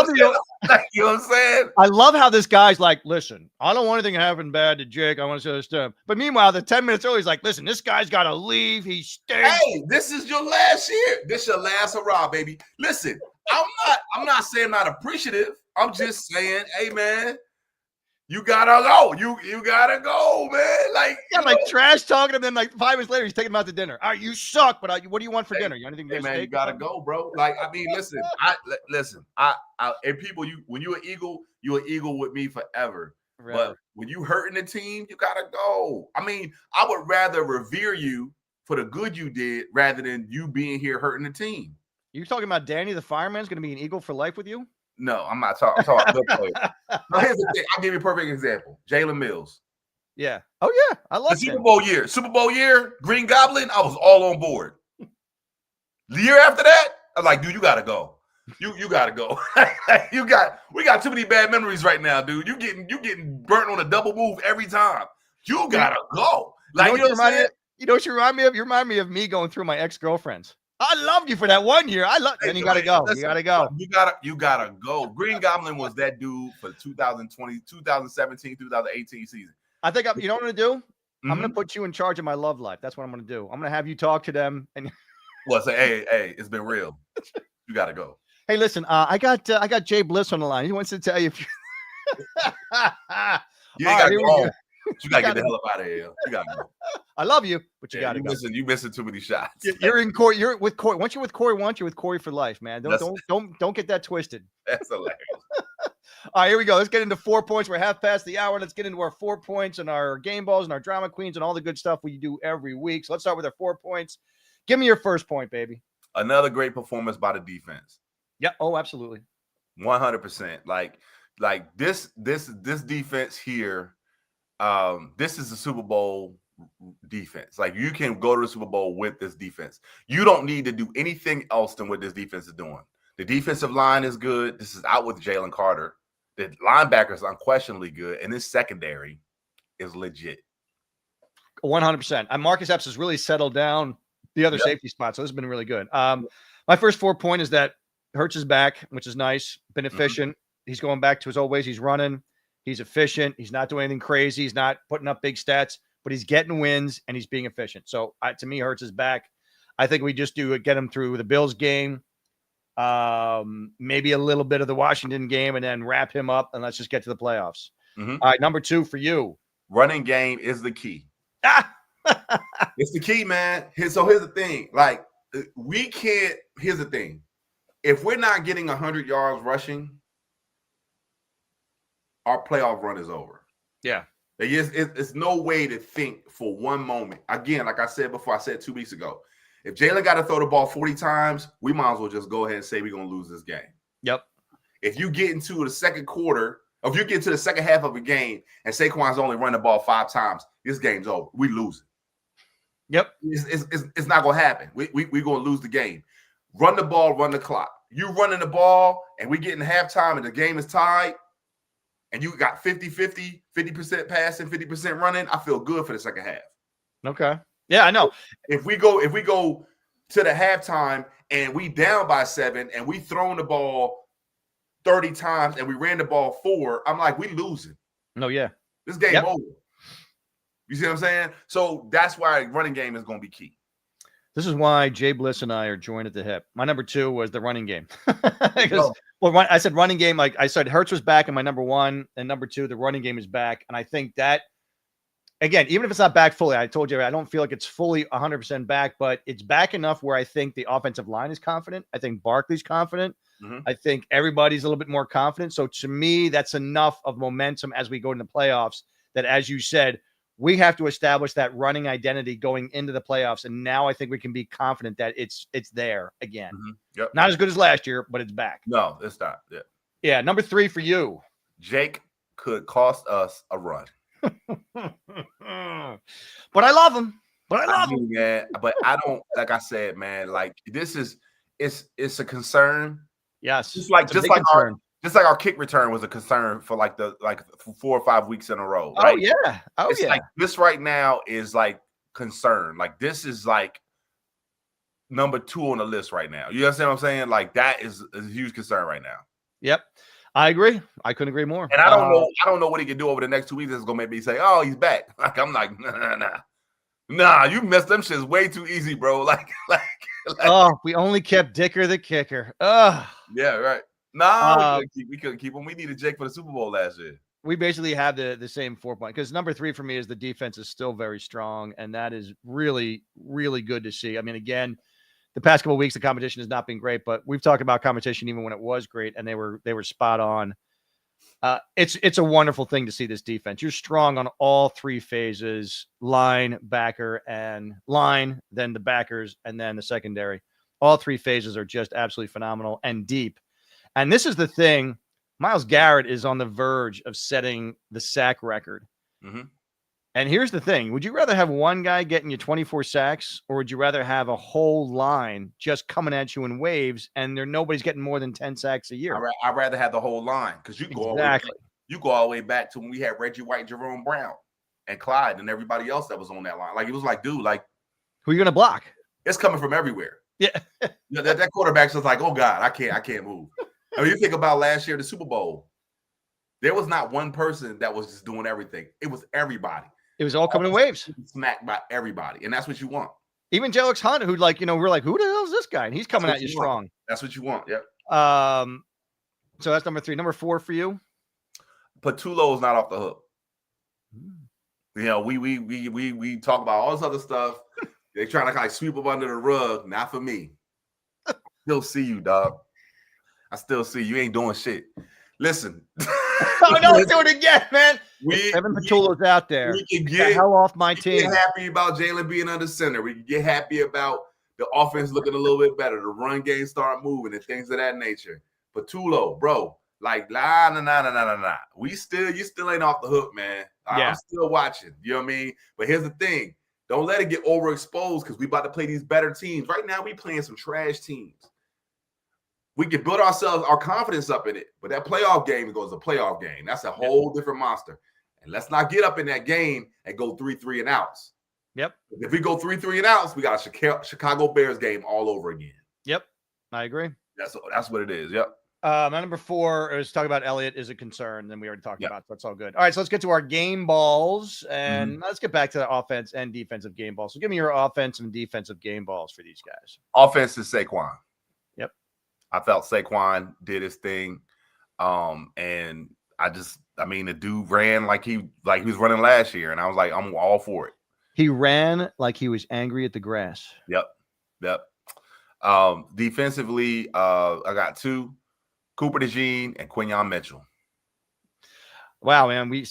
You know what I'm saying? I love how this guy's like, listen, I don't want anything to happen bad to Jake. I want to say this to him. But meanwhile, the 10 minutes early, he's like, listen, this guy's got to leave. He stinks. Hey, this is your last year. This your last hurrah, baby. Listen, I'm not saying I'm not appreciative. I'm just saying, hey, man, You gotta go. You gotta go, man. Like, Yeah, like trash talking him. Then like 5 minutes later, he's taking him out to dinner. All right, you suck, but what do you want for dinner? You anything? Hey man, you gotta go, bro. Like, I mean, listen, and people, when you're an Eagle with me forever. Right. But when you hurting the team, you gotta go. I mean, I would rather revere you for the good you did rather than you being here hurting the team. You talking about Danny the fireman's going to be an Eagle for life with you? No, I'm not talking. I'm talking about good players. Now, here's the thing. I'll give you a perfect example. Jalen Mills. Yeah. Oh yeah, I love the Super Bowl year, Green Goblin. I was all on board. The year after that, I'm like, dude, you gotta go. You gotta go. We got too many bad memories right now, dude. You getting burnt on a double move every time. You gotta go. Like, you know what you remind me of? You remind me of me going through my ex-girlfriends. I loved you for that 1 year. Then you gotta go. You gotta go. You gotta go. Green Goblin was that dude for 2020, 2017, 2018 season. I think you know what I'm gonna do? I'm gonna put you in charge of my love life. That's what I'm gonna do. I'm gonna have you talk to them and say, hey, it's been real. You gotta go. Hey, listen, I got Jay Bliss on the line. He wants to tell you if you you ain't gotta go home. You gotta get the hell up out of here. You gotta go. I love you, but you gotta go. You missing too many shots. You're in Corey. You're with Corey. Once you're with Corey, you're with Corey for life, man. Don't get that twisted. That's hilarious. All right, here we go. Let's get into 4 points. We're half past the hour. Let's get into our 4 points and our game balls and our drama queens and all the good stuff we do every week. So let's start with our 4 points. Give me your first point, baby. Another great performance by the defense. Yeah. Oh, absolutely. 100%. Like this defense here. This is a Super Bowl defense. Like, you can go to the Super Bowl with this defense. You don't need to do anything else than what this defense is doing. The defensive line is good. This is out with Jalen Carter. The linebackers are unquestionably good, and this secondary is legit. 100%. And Marcus Epps has really settled down the other safety spot, so this has been really good. My first 4 point is that Hurts is back, which is nice. Been efficient. He's going back to his old ways. He's running. He's efficient. He's not doing anything crazy. He's not putting up big stats, but he's getting wins and he's being efficient. So to me, Hurts is back. I think we just get him through the Bills game, maybe a little bit of the Washington game, and then wrap him up and let's just get to the playoffs. All right, number 2 for you. Running game is the key. It's the key, man. So here's the thing. Like, here's the thing. If we're not getting 100 yards rushing, our playoff run is over. Yeah. It's no way to think for one moment. Again, like I said before, I said 2 weeks ago, if Jalen got to throw the ball 40 times, we might as well just go ahead and say we're going to lose this game. Yep. If you get into the second quarter, or if you get to the second half of a game and Saquon's only run the ball 5 times, this game's over. We lose it. Yep. It's not going to happen. We're going to lose the game. Run the ball, run the clock. You running the ball, and we get in halftime, and the game is tied, and you got 50-50, 50% passing, 50% running, I feel good for the second half. Okay. Yeah, I know. If we go to the halftime and we down by 7 and we throwing the ball 30 times and we ran the ball 4, I'm like, we losing. No, yeah. This game over. You see what I'm saying? So that's why running game is going to be key. This is why Jay Bliss and I are joined at the hip. My number 2 was the running game. I said running game. Like I said, Hurts was back in my number 1, and number 2, the running game is back. And I think that, again, even if it's not back fully, I told you I don't feel like it's fully 100% back, but it's back enough where I think the offensive line is confident. I think Barkley's confident. I think everybody's a little bit more confident. So to me, that's enough of momentum as we go into the playoffs that, as you said, we have to establish that running identity going into the playoffs. And now I think we can be confident that it's there again. Yep. Not as good as last year, but it's back. No, it's not. Yeah. Yeah. Number 3 for you. Jake could cost us a run. But I love him. Man. But I don't, like I said, man, like it's a concern. Yes. Just like our kick return was a concern for for 4 or 5 weeks in a row. Right? Oh yeah. It's like this right now is like concern. Like this is like number 2 on the list right now. You understand what I'm saying? Like that is a huge concern right now. Yep. I agree. I couldn't agree more. And I don't know what he can do over the next 2 weeks. It's gonna make me say, "Oh, he's back." Like I'm like, nah. You messed them shits way too easy, bro. Like oh, we only kept Dicker the kicker. Yeah, right. Nah, we couldn't keep him. We needed Jake for the Super Bowl last year. We basically have the same 4 point, because number 3 for me is the defense is still very strong, and that is really, really good to see. I mean, again, the past couple of weeks, the competition has not been great, but we've talked about competition even when it was great, and they were spot on. It's a wonderful thing to see this defense. You're strong on all 3 phases: line, backer, and line, then the backers, and then the secondary. All 3 phases are just absolutely phenomenal and deep. And this is the thing. Myles Garrett is on the verge of setting the sack record. Mm-hmm. And here's the thing. Would you rather have one guy getting you 24 sacks, or would you rather have a whole line just coming at you in waves and nobody's getting more than 10 sacks a year? I'd rather have the whole line, because you go all the way back to when we had Reggie White, Jerome Brown, and Clyde, and everybody else that was on that line. Like, it was like, dude, like, who are you going to block? It's coming from everywhere. Yeah. that quarterback's just like, oh God, I can't move. I mean, you think about last year, the Super Bowl, there was not one person that was just doing everything. It was everybody. It was all coming in waves. Smacked by everybody. And that's what you want. Even Jelix Hunt, who, like, we're like, who the hell is this guy? And he's coming at you strong. That's what you want. Yep. So that's number 3. Number 4 for you? Patulo's not off the hook. We talk about all this other stuff. They're trying to kind of sweep up under the rug. Not for me. Still see you, dog. I still see you. Ain't doing shit. Listen. Oh, no, let's do it again, man. Evan Patulo's out there. We can get the hell off my team. Get happy about Jalen being under center. We can get happy about the offense looking a little bit better. The run game start moving and things of that nature. Patulo, bro, like, nah. You still ain't off the hook, man. Yeah. I'm still watching. You know what I mean? But here's the thing. Don't let it get overexposed, because we about to play these better teams. Right now, we playing some trash teams. We can build our confidence up in it, but that playoff game goes a playoff game. That's a whole different monster. And let's not get up in that game and go 3-3 and outs. Yep. If we go 3-3 and outs, we got a Chicago Bears game all over again. Yep. I agree. That's what it is. Yep. My number 4 is talking about Elliott is a concern. Then we already talked about, so it's all good. All right, so let's get to our game balls, and let's get back to the offense and defensive game balls. So give me your offensive and defensive game balls for these guys. Offense is Saquon. Yep. I felt Saquon did his thing, and the dude ran like he was running last year, and I was like, I'm all for it. He ran like he was angry at the grass. Yep. Defensively, I got 2. Cooper DeJean and Quinyon Mitchell. Wow, man, we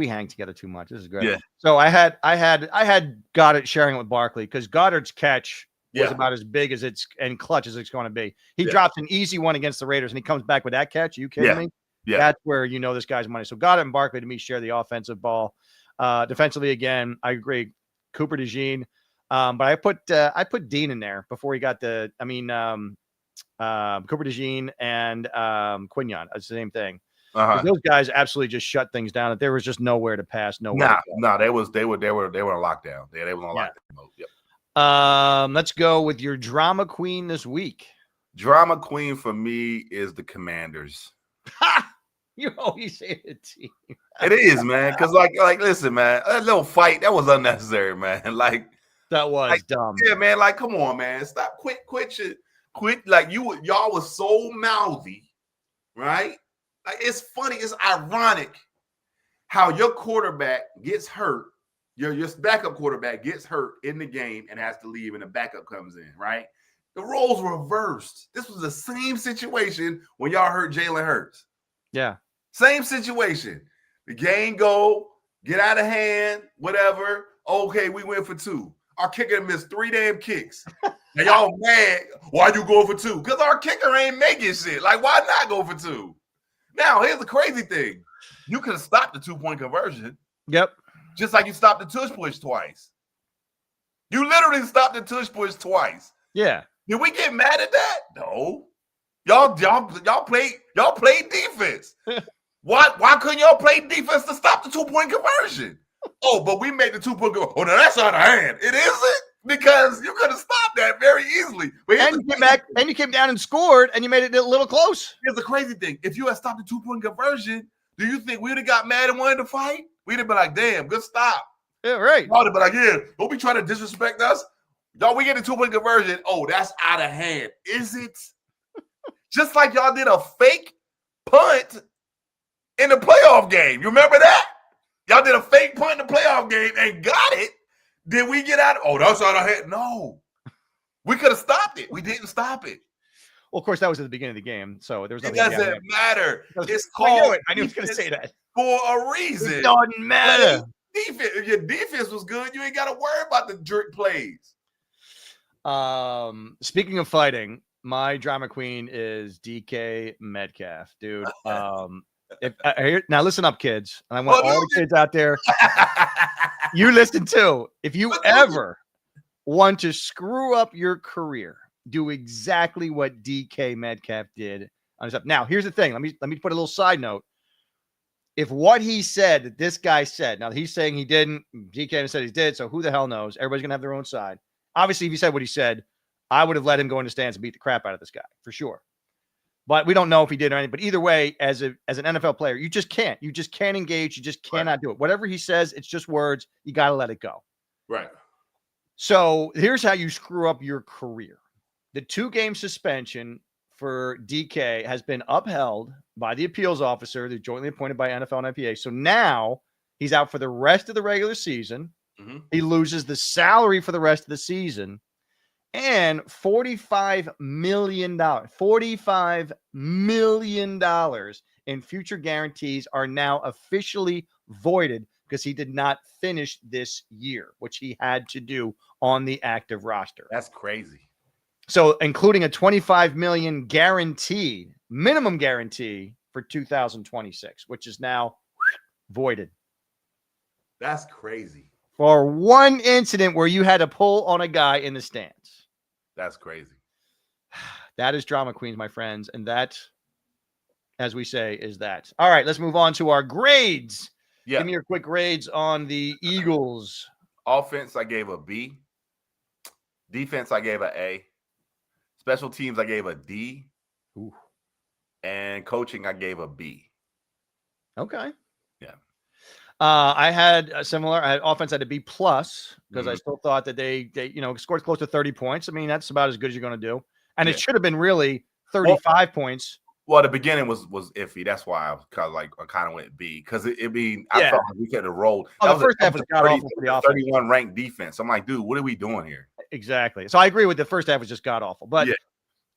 hang together too much. This is great. Yeah. So I had Goddard sharing it with Barkley, because Goddard's catch was about as big as and clutch as it's going to be. He drops an easy one against the Raiders, and he comes back with that catch. Are you kidding me? Yeah. That's where this guy's money. So Goddard and Barkley, to me, share the offensive ball. Defensively, again, I agree. Cooper DeJean. But I put Dean in there before he got Cooper DeJean and Quinyon. It's the same thing. Those guys absolutely just shut things down. There was just nowhere to pass. They were on lockdown. They were on lockdown mode. Yep. Let's go with your drama queen this week. Drama queen for me is the Commanders. You always say the team. It is, man. Because like, listen, man, that little fight that was unnecessary, man. Like, that was dumb. Yeah, man. Like, come on, man. Stop. Quit. Like, y'all was so mouthy, right? Like, it's funny. It's ironic how your quarterback gets hurt. Your backup quarterback gets hurt in the game and has to leave, and the backup comes in, right? The roles were reversed. This was the same situation when y'all hurt Jalen Hurts. Yeah. Same situation. The game get out of hand, whatever. Okay, we went for 2. Our kicker missed 3 damn kicks. And y'all mad, why you go for 2? Because our kicker ain't making shit. Like, why not go for 2? Now, here's the crazy thing. You could have stopped the 2-point conversion. Yep. Just like you stopped the tush push twice. You literally stopped the tush push twice. Yeah. Did we get mad at that? No. Y'all played defense. Why couldn't y'all play defense to stop the 2-point conversion? Oh, but we made the 2-point conversion. Oh, now that's out of hand. It isn't, because you could have stopped that very easily. But you came down and scored, and you made it a little close. Here's the crazy thing. If you had stopped the 2-point conversion, do you think we would have got mad and wanted to fight? We'd have been like, damn, good stop. Yeah, right. Y'all would have been like, yeah, don't be trying to disrespect us. Y'all, we get a 2-point conversion. Oh, that's out of hand. Is it? Just like y'all did a fake punt in the playoff game. You remember that? Y'all did a fake punt in the playoff game and got it. Did we get out? Oh, that's out of head. No. We could have stopped it. We didn't stop it. Well, of course, that was at the beginning of the game, so there was It nothing. doesn't matter. It's I knew called it. I knew he was going to say that. for a reason. It doesn't matter. Defense. If your defense was good, you ain't got to worry about the jerk plays. Speaking of fighting, my drama queen is DK Metcalf, dude. Now listen up, kids. And I want all the kids out there. You listen too. If you ever want to screw up your career, do exactly what DK Metcalf did on his up. Now, here's the thing. Let me put a little side note. If what he said that this guy said, now he's saying he didn't, DK said he did, so who the hell knows? Everybody's gonna have their own side. Obviously, if he said what he said, I would have let him go in the stands and beat the crap out of this guy for sure. But we don't know if he did or anything. But either way, as an NFL player, you just can't. You just can't engage. You just cannot do it. Whatever he says, it's just words. You got to let it go. Right. So here's how you screw up your career. The 2-game suspension for DK has been upheld by the appeals officer. They're jointly appointed by NFL and NFPA. So now he's out for the rest of the regular season. Mm-hmm. He loses the salary for the rest of the season. And $45 million in future guarantees are now officially voided because he did not finish this year, which he had to do on the active roster. That's crazy. So including a $25 million guarantee, minimum guarantee for 2026, which is now voided. That's crazy. For one incident where you had to pull on a guy in the stands. That's crazy. That is drama queens, my friends. And that, as we say, is that. All right, let's move on to our grades. Yeah. Give me your quick grades on the Eagles. Offense, I gave a B. Defense, I gave an A. Special teams, I gave a D. Ooh. And coaching, I gave a B. Okay. Yeah. I had a similar. I had offense had a B plus because I still thought that they scored close to 30 points. I mean, that's about as good as you're going to do. And it should have been really 35 points. Well, the beginning was iffy. That's why I kind of went B because I felt like we could have rolled. Oh, the first half was god awful for the offense. 31 ranked defense. I'm like, dude, what are we doing here? Exactly. So I agree with the first half was just god awful, but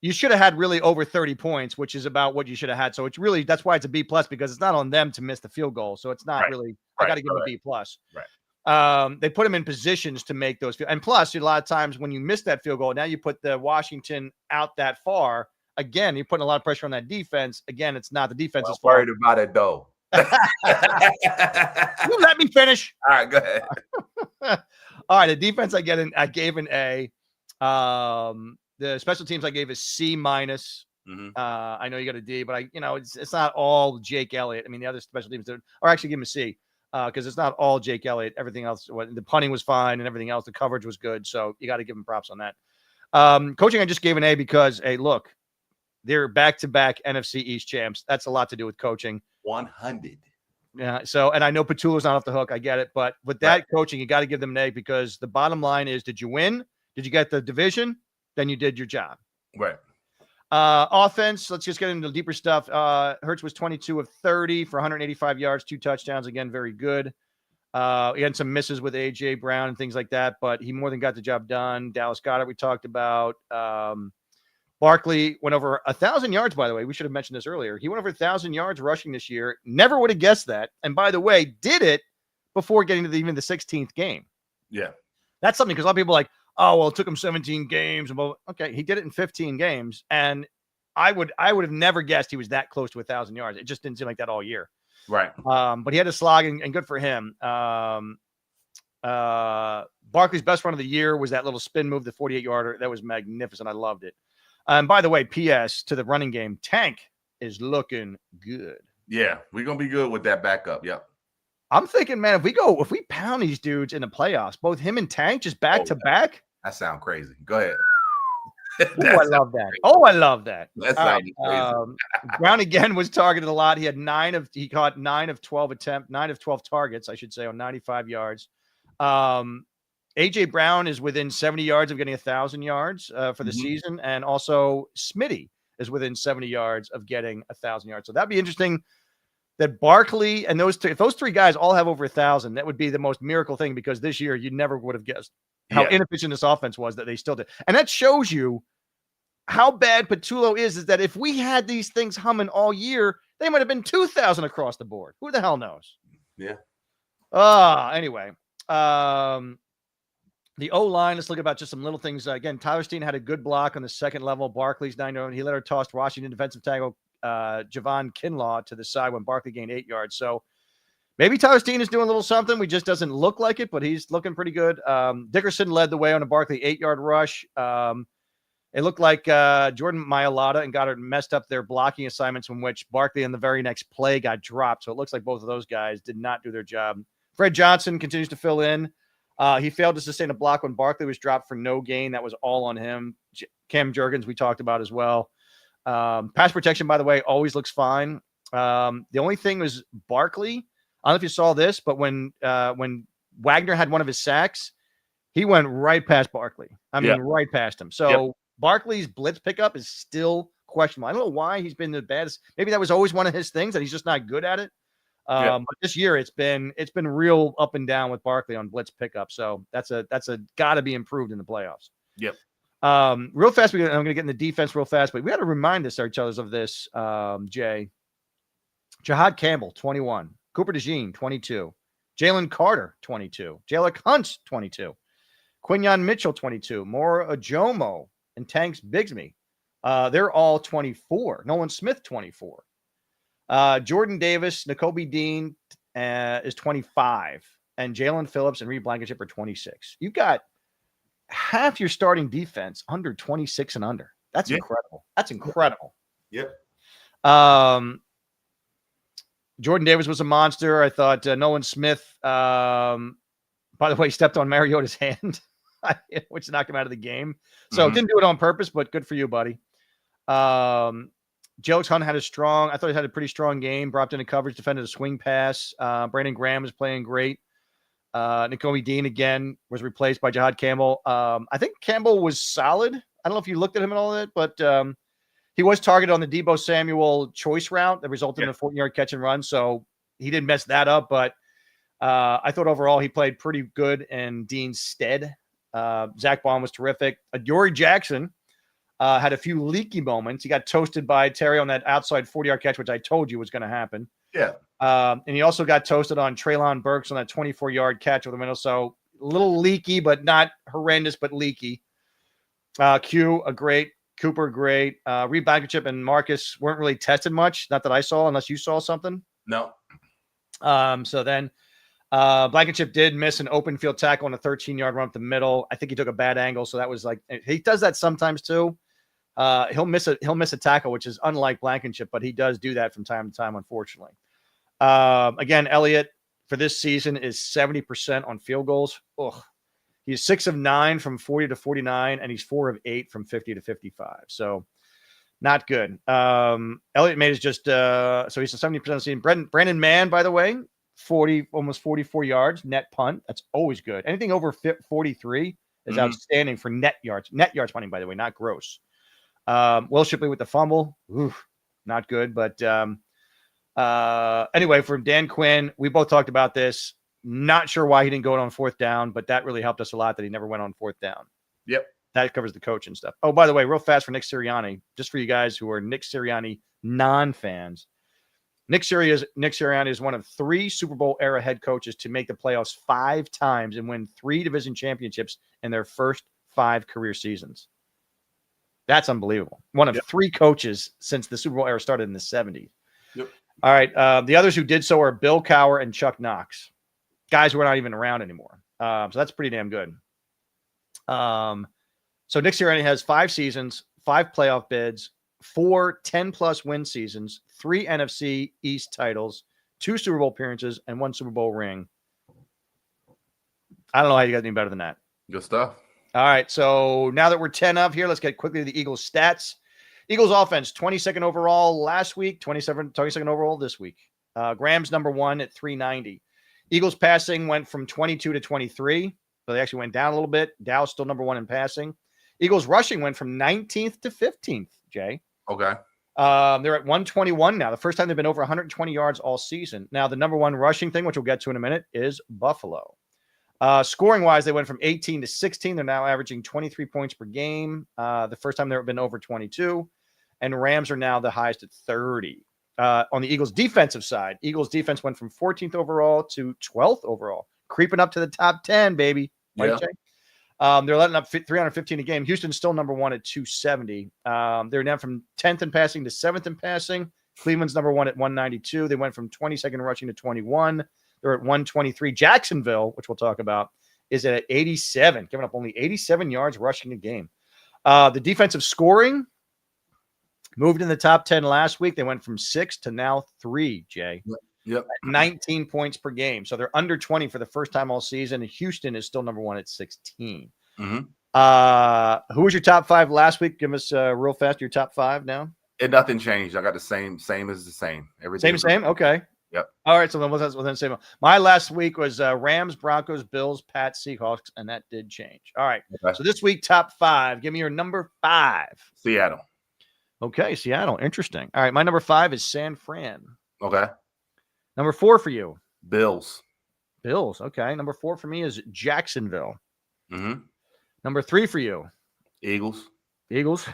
you should have had really over 30 points, which is about what you should have had. So it's really, that's why it's a B plus, because it's not on them to miss the field goal. So it's not really, I got to give them a B plus. Right. They put them in positions to make those. And plus, a lot of times when you miss that field goal, now you put the Washington out that far. Again, you're putting a lot of pressure on that defense. Again, it's not the defense's fault. Worried about it, though. You let me finish. All right, go ahead. All right, the defense I gave an A. The special teams I gave a C minus. Mm-hmm. I know you got a D, but it's not all Jake Elliott. I mean, the other special teams are actually give him a C because it's not all Jake Elliott. Everything else, the punting was fine and everything else. The coverage was good, so you got to give him props on that. Coaching, I just gave an A because, hey, look, they're back-to-back NFC East champs. That's a lot to do with coaching. 100. Yeah. So, and I know Petula's not off the hook. I get it, but with that coaching, you got to give them an A because the bottom line is: did you win? Did you get the division? Then you did your job. Right. Offense, let's just get into the deeper stuff. Hurts was 22 of 30 for 185 yards, 2 touchdowns. Again, very good. He had some misses with A.J. Brown and things like that, but he more than got the job done. Dallas Goedert, we talked about. Barkley went over 1,000 yards, by the way. We should have mentioned this earlier. He went over 1,000 yards rushing this year. Never would have guessed that. And by the way, did it before getting to even the 16th game. Yeah. That's something because a lot of people are like, oh, well, it took him 17 games. Okay, he did it in 15 games. And I would have never guessed he was that close to 1,000 yards. It just didn't seem like that all year. Right. But he had a slog, and good for him. Barkley's best run of the year was that little spin move, the 48-yarder. That was magnificent. I loved it. And by the way, P.S. to the running game, Tank is looking good. Yeah, we're going to be good with that backup. Yep. I'm thinking, man, if we pound these dudes in the playoffs, both him and Tank just back to back. That sounds crazy. Go ahead. I love that. Oh, I love that. That sounds crazy. Brown again was targeted a lot. He caught 9 of 12 targets, I should say, on 95 yards. A.J. Brown is within 70 yards of getting 1,000 yards for the season. And also Smitty is within 70 yards of getting 1,000 yards. So that'd be interesting that Barkley and if those three guys all have over 1,000, that would be the most miracle thing, because this year you never would have guessed how inefficient this offense was that they still did. And that shows you how bad Patullo is that if we had these things humming all year, they might have been 2,000 across the board. Who the hell knows? Yeah. Anyway, the O-line, let's look about just some little things. Again, Tyler Steen had a good block on the second level. Barkley's 9-0. He let her toss Washington defensive tackle Javon Kinlaw to the side when Barkley gained 8 yards. So maybe Tyler Steen is doing a little something. We just doesn't look like it, but he's looking pretty good. Dickerson led the way on a Barkley 8-yard rush. It looked like Jordan Mailata and Goddard messed up their blocking assignments, from which Barkley in the very next play got dropped. So it looks like both of those guys did not do their job. Fred Johnson continues to fill in. He failed to sustain a block when Barkley was dropped for no gain. That was all on him. Cam Jurgens, we talked about as well. Pass protection, by the way, always looks fine. The only thing was Barkley. I don't know if you saw this, but when Wagner had one of his sacks, he went right past Barkley. Right past him. So Barkley's blitz pickup is still questionable. I don't know why he's been the baddest. Maybe that was always one of his things, that he's just not good at it. But this year it's been real up and down with Barkley on blitz pickup. So that's a got to be improved in the playoffs. Yep. Real fast, I'm going to get in the defense real fast, but we got to remind each other of this. Jay, Jahad Campbell, 21. Cooper DeJean, 22. Jalen Carter, 22. Jalen Hunt, 22. Quinyon Mitchell, 22. Mora Ajomo and Tanks Bigsby. They're all 24. Nolan Smith, 24. Jordan Davis, Nakobe Dean is 25. And Jalen Phillips and Reed Blankenship are 26. You've got half your starting defense under 26 and under. That's incredible. That's incredible. Yep. Jordan Davis was a monster. I thought Nolan Smith, by the way, stepped on Mariota's hand, which knocked him out of the game. So didn't do it on purpose, but good for you, buddy. Jelix Hunt had I thought he had a pretty strong game. Brought into coverage, defended a swing pass. Brandon Graham was playing great. Nakobe Dean again was replaced by Jahad Campbell. I think Campbell was solid. I don't know if you looked at him and all that, but he was targeted on the Deebo Samuel choice route that resulted in a 14-yard catch and run. So he didn't mess that up, but I thought overall he played pretty good in Dean's stead. Zach Baum was terrific. Adoree Jackson had a few leaky moments. He got toasted by Terry on that outside 40-yard catch, which I told you was going to happen. Yeah. And he also got toasted on Treylon Burks on that 24-yard catch over the middle. So a little leaky, but not horrendous, but leaky. Q, a great. Cooper, great. Reed Blankenship and Marcus weren't really tested much. Not that I saw, unless you saw something. No. So then Blankenship did miss an open field tackle on a 13-yard run up the middle. I think he took a bad angle. So that was like, he does that sometimes too. He'll miss a tackle, which is unlike Blankenship, but he does do that from time to time, unfortunately. Again, Elliott for this season is 70% on field goals. Ugh. He's 6 of 9 from 40 to 49, and he's 4 of 8 from 50 to 55. So not good. Elliott made is just so he's a 70% of the season. Brandon Mann, by the way, almost 44 yards net punt. That's always good. Anything over 43 is outstanding for net yards. Net yards punting, by the way, not gross. Will Shipley with the fumble. Oof, not good. But anyway, from Dan Quinn, we both talked about this. Not sure why he didn't go on fourth down, but that really helped us a lot that he never went on fourth down. Yep. That covers the coach and stuff. Oh, by the way, real fast for Nick Sirianni, just for you guys who are Nick Sirianni non-fans. Nick Sirianni is one of 3 Super Bowl era head coaches to make the playoffs 5 times and win 3 division championships in their first 5 career seasons. That's unbelievable. One of 3 coaches since the Super Bowl era started in the 70s. Yep. All right. The others who did so are Bill Cowher and Chuck Knox. Guys who are not even around anymore. So that's pretty damn good. So Nick Sirianni has 5 seasons, 5 playoff bids, 4 10-plus win seasons, 3 NFC East titles, 2 Super Bowl appearances, and 1 Super Bowl ring. I don't know how you got any better than that. Good stuff. All right, so now that we're 10 up here, let's get quickly to the Eagles stats. Eagles offense, 22nd overall last week, 22nd overall this week. Graham's number 1 at 390. Eagles passing went from 22 to 23, so they actually went down a little bit. Dow's still number 1 in passing. Eagles rushing went from 19th to 15th, Jay. Okay. They're at 121 now. The first time they've been over 120 yards all season. Now, the number one rushing thing, which we'll get to in a minute, is Buffalo. Scoring-wise, they went from 18 to 16. They're now averaging 23 points per game. The first time they've been over 22. And Rams are now the highest at 30. On the Eagles' defensive side, Eagles' defense went from 14th overall to 12th overall, creeping up to the top 10, baby. Right, Yeah. Jay? They're letting up 315 a game. Houston's still number one at 270. They're now from 10th in passing to 7th in passing. Cleveland's number one at 192. They went from 22nd rushing to 21. They're at 123. Jacksonville, which we'll talk about, is at 87, giving up only 87 yards rushing a game. The defensive scoring moved in the top 10 last week. They went from 6 to now 3, Jay. Yep. 19 points per game. So they're under 20 for the first time all season. And Houston is still number one at 16. Mm-hmm. Who was your top 5 last week? Give us real fast your top 5 now. And nothing changed. I got the same as the same. Everything Same. Okay. Yep. All right. So then same. My last week was Rams, Broncos, Bills, Pats, Seahawks, and that did change. All right. Okay. So this week, top 5. Give me your number 5. Seattle. Okay, Seattle. Interesting. All right. My number 5 is San Fran. Okay. Number 4 for you. Bills. Bills. Okay. Number 4 for me is Jacksonville. Mm-hmm. Number 3 for you. Eagles. Eagles.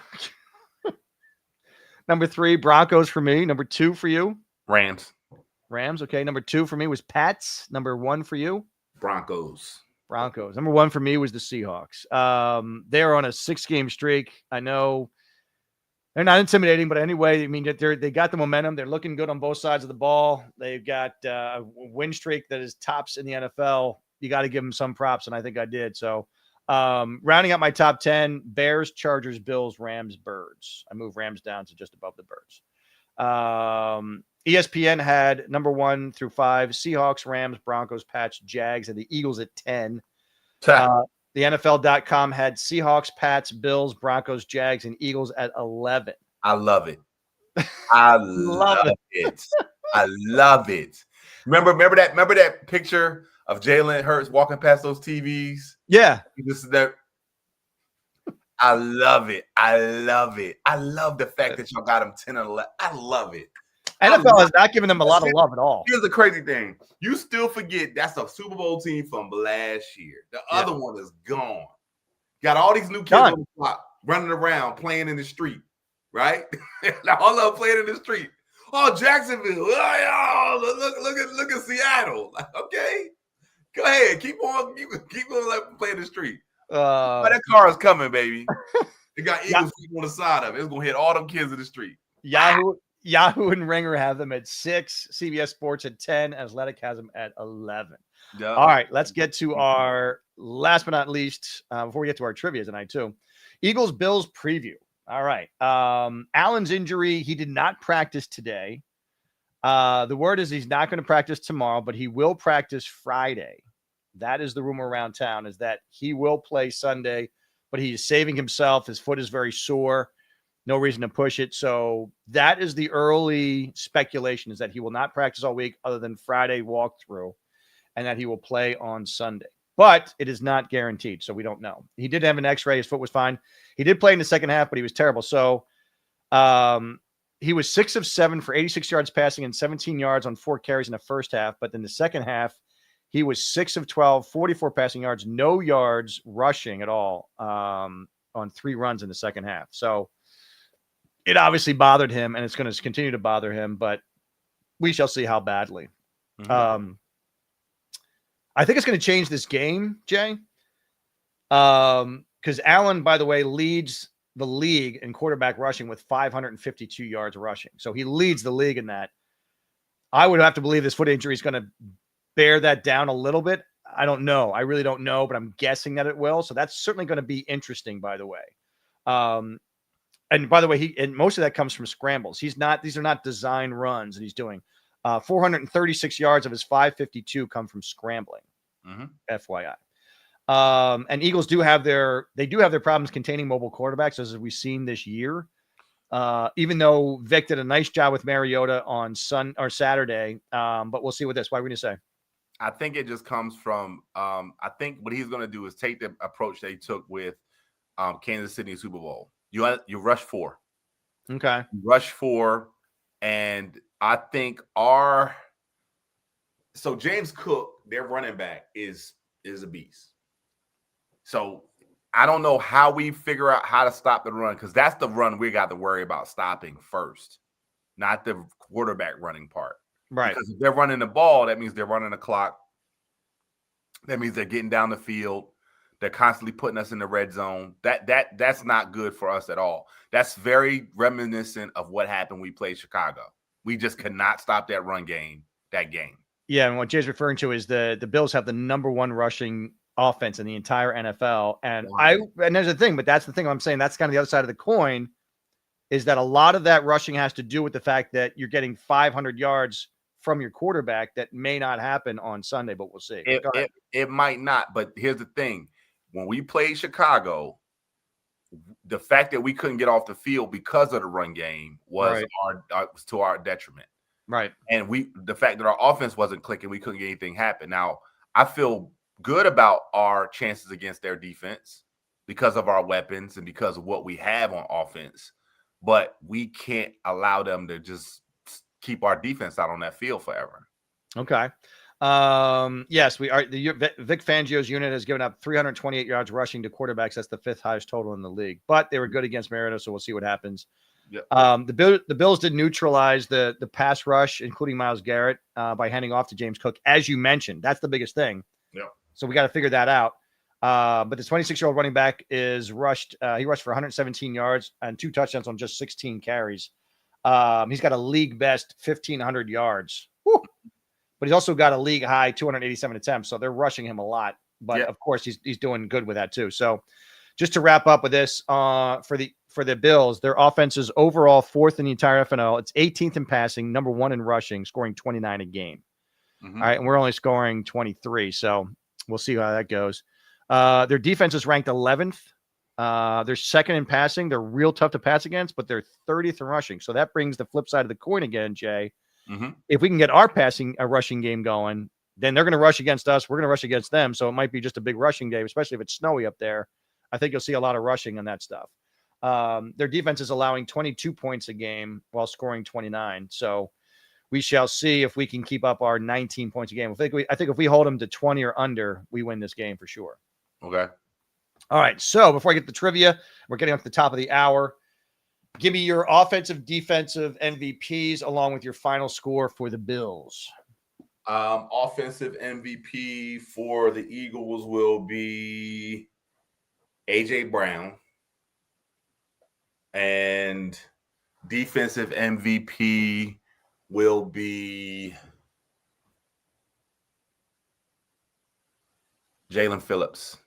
Number 3, Broncos for me. Number 2 for you. Rams. Rams. Okay. Number 2 for me was Pats. Number 1 for you. Broncos. Broncos. Number 1 for me was the Seahawks. They're on a 6-game streak. I know they're not intimidating, but anyway, I mean, they got the momentum. They're looking good on both sides of the ball. They've got a win streak that is tops in the NFL. You got to give them some props, and I think I did. So rounding out my top 10, Bears, Chargers, Bills, Rams, Birds. I moved Rams down to just above the Birds. ESPN had number 1 through 5, Seahawks, Rams, Broncos, Pats, Jags, and the Eagles at 10. The NFL.com had Seahawks, Pats, Bills, Broncos, Jags, and Eagles at 11. I love it. I love it. I love it. Remember that picture of Jalen Hurts walking past those TVs? Yeah. I love it. I love it. I love the fact that y'all got him 10 and 11. I love it. NFL is not giving them a lot of love at all. Here's the crazy thing. You still forget that's a Super Bowl team from last year. The other one is gone. Got all these new kids on the clock running around playing in the street, right? All of them playing in the street. Oh, Jacksonville. Oh, look at Seattle. Okay. Go ahead. Keep on playing in the street. But that car is coming, baby. It got Eagles on the side of it. It's gonna hit all them kids in the street. Yahoo and Ringer have them at 6. CBS Sports at 10. Athletic has them at 11. Yeah. All right, let's get to our last but not least, before we get to our trivia tonight too. Eagles Bills preview. All right. Allen's injury, he did not practice today. The word is he's not going to practice tomorrow, but he will practice Friday. That is the rumor around town, is that he will play Sunday, but he is saving himself. His foot is very sore. No reason to push it. So that is the early speculation, is that he will not practice all week other than Friday walkthrough, and that he will play on Sunday. But it is not guaranteed, so we don't know. He did have an x-ray. His foot was fine. He did play in the second half, but he was terrible. So he was 6 of 7 for 86 yards passing and 17 yards on 4 carries in the first half. But in the second half, he was 6 of 12, 44 passing yards, no yards rushing at all on 3 runs in the second half. So it obviously bothered him, and it's going to continue to bother him, but we shall see how badly. Mm-hmm. I think it's going to change this game, Jay. Because Allen, by the way, leads the league in quarterback rushing with 552 yards rushing. So he leads the league in that. I would have to believe this foot injury is going to bear that down a little bit. I don't know. I really don't know, but I'm guessing that it will. So that's certainly going to be interesting, by the way. And by the way, and most of that comes from scrambles. These are not design runs that he's doing. 436 yards of his 552 come from scrambling. Mm-hmm. FYI. And Eagles do have their problems containing mobile quarterbacks, as we've seen this year. Even though Vic did a nice job with Mariota on Saturday, but we'll see with this. What are we going to say? I think it just comes from. I think what he's going to do is take the approach they took with Kansas City Super Bowl. You rush 4. Okay. rush 4, and I think so James Cook, their running back, is a beast. So I don't know how we figure out how to stop the run, because that's the run we got to worry about stopping first, not the quarterback running part. Right. Because if they're running the ball, that means they're running the clock. That means they're getting down the field. They're constantly putting us in the red zone. That's not good for us at all. That's very reminiscent of what happened when we played Chicago. We just could not stop that run game, that game. Yeah, and what Jay's referring to is the Bills have the number 1 rushing offense in the entire NFL. And and there's a thing, but that's the thing I'm saying. That's kind of the other side of the coin, is that a lot of that rushing has to do with the fact that you're getting 500 yards from your quarterback. That may not happen on Sunday, but we'll see. It might not, but here's the thing. When we played Chicago, the fact that we couldn't get off the field because of the run game was was to our detriment. Right. And the fact that our offense wasn't clicking, we couldn't get anything happen. Now, I feel good about our chances against their defense because of our weapons and because of what we have on offense. But we can't allow them to just keep our defense out on that field forever. Okay. Yes, we are. Vic Fangio's unit has given up 328 yards rushing to quarterbacks. That's the 5th highest total in the league, but they were good against Mariota, so we'll see what happens. Yep. The Bills did neutralize the pass rush, including Myles Garrett, by handing off to James Cook, as you mentioned. That's the biggest thing. Yeah. So we got to figure that out. But the 26-year-old running back is rushed. He rushed for 117 yards and 2 touchdowns on just 16 carries. He's got a league best 1,500 yards. Woo! But he's also got a league high 287 attempts. So they're rushing him a lot. But of course, he's doing good with that too. So just to wrap up with this, for the Bills, their offense is overall 4th in the entire FNL. It's 18th in passing, number 1 in rushing, scoring 29 a game. Mm-hmm. All right, and we're only scoring 23. So we'll see how that goes. Their defense is ranked 11th. They're 2nd in passing. They're real tough to pass against, but they're 30th in rushing. So that brings the flip side of the coin again, Jay. Mm-hmm. If we can get our rushing game going, then they're going to rush against us. We're going to rush against them. So it might be just a big rushing game, especially if it's snowy up there. I think you'll see a lot of rushing on that stuff. Their defense is allowing 22 points a game while scoring 29. So we shall see if we can keep up our 19 points a game. I think if we hold them to 20 or under, we win this game for sure. Okay. All right. So before I get to trivia, we're getting up to the top of the hour. Give me your offensive, defensive MVPs along with your final score for the Bills. Offensive MVP for the Eagles will be A.J. Brown. And defensive MVP will be Jalen Phillips.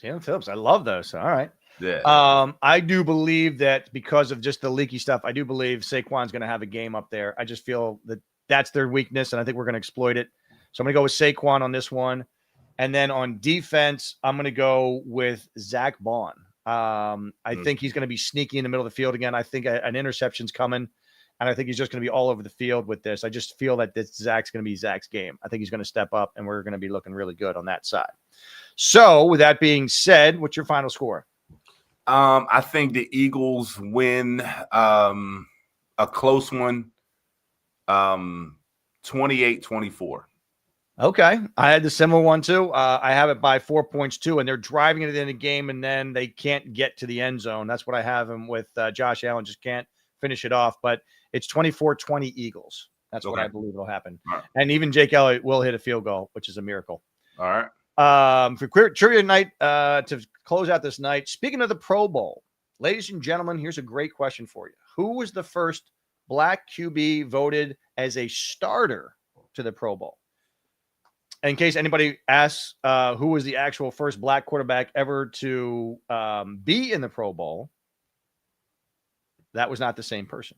Jalen Phillips. I love those. All right. Yeah. I do believe that because of just the leaky stuff, I do believe Saquon's going to have a game up there. I just feel that that's their weakness, and I think we're going to exploit it. So I'm going to go with Saquon on this one. And then on defense, I'm going to go with Zach Bond. I think he's going to be sneaky in the middle of the field again. I think an interception's coming, and I think he's just going to be all over the field with this. I just feel that Zach's going to be Zach's game. I think he's going to step up, and we're going to be looking really good on that side. So with that being said, what's your final score? I think the Eagles win a close one, 28-24. Okay. I had the similar one too. I have it by 4 points too, and they're driving it at the end of the game, and then they can't get to the end zone. That's what I have them with. Josh Allen just can't finish it off, but it's 24-20 Eagles. That's what I believe will happen. Right. And even Jake Elliott will hit a field goal, which is a miracle. All right. For trivia night, to close out this night, speaking of the Pro Bowl, ladies and gentlemen, here's a great question for you. Who was the first black QB voted as a starter to the Pro Bowl? In case anybody asks who was the actual first black quarterback ever to be in the Pro Bowl, that was not the same person.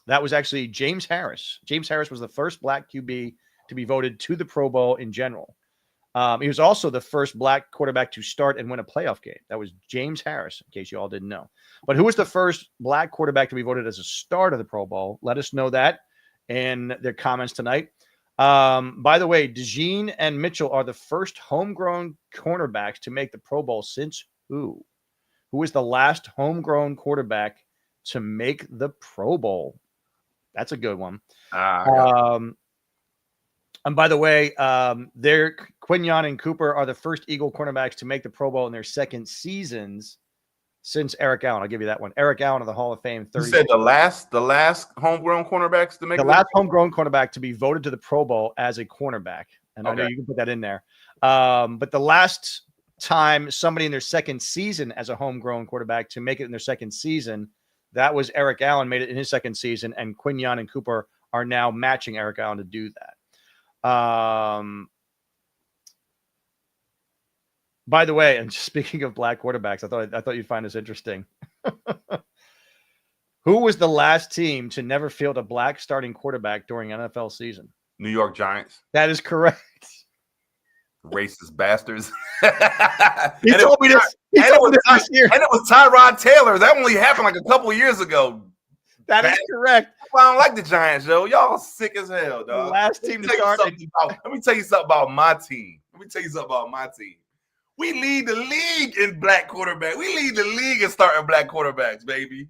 That was actually James Harris. James Harris was the first black QB to be voted to the Pro Bowl in general. He was also the first black quarterback to start and win a playoff game. That was James Harris, in case you all didn't know. But who was the first black quarterback to be voted as a start of the Pro Bowl? Let us know that in their comments tonight. By the way, DeJean and Mitchell are the first homegrown cornerbacks to make the Pro Bowl since who? Who was the last homegrown quarterback to make the Pro Bowl. That's a good one. I And by the way, Quinyon and Cooper are the first Eagle cornerbacks to make the Pro Bowl in their second seasons since Eric Allen. I'll give you that one. Eric Allen of the Hall of Fame. You said the last homegrown cornerbacks to make the last homegrown cornerback to be voted to the Pro Bowl as a cornerback. And I know you can put that in there. But the last time somebody in their second season as a homegrown quarterback to make it in their second season, that was Eric Allen, made it in his second season, and Quinyon and Cooper are now matching Eric Allen to do that. By the way, and speaking of black quarterbacks, I thought you'd find this interesting. Who was the last team to never field a black starting quarterback during an NFL season? New York Giants. That is correct. Racist bastards. He told me this. He told me this year. And it was Tyrod Taylor. That only happened like a couple of years ago. That is correct. I don't like the Giants, yo. Y'all sick as hell, dog. The last team to start. Let me tell you something about my team. We lead the league in black quarterback. We lead the league in starting black quarterbacks, baby.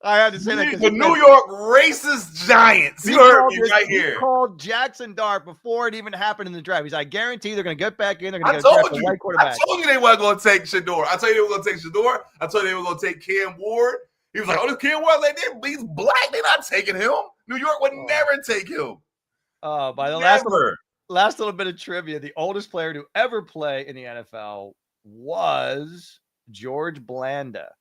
I had to say that. The New York racist Giants. You heard me right here. He called Jackson Dart before it even happened in the draft. He's like, I guarantee they're going to get back in. They're going to get a white quarterback. I told you they weren't going to take Shador. I told you they were going to take Shador. I told you they were going to take Cam Ward. He was like, oh, this Cam Ward, he's black. They're not taking him. New York would never take him. By the last little bit of trivia, the oldest player to ever play in the NFL was George Blanda.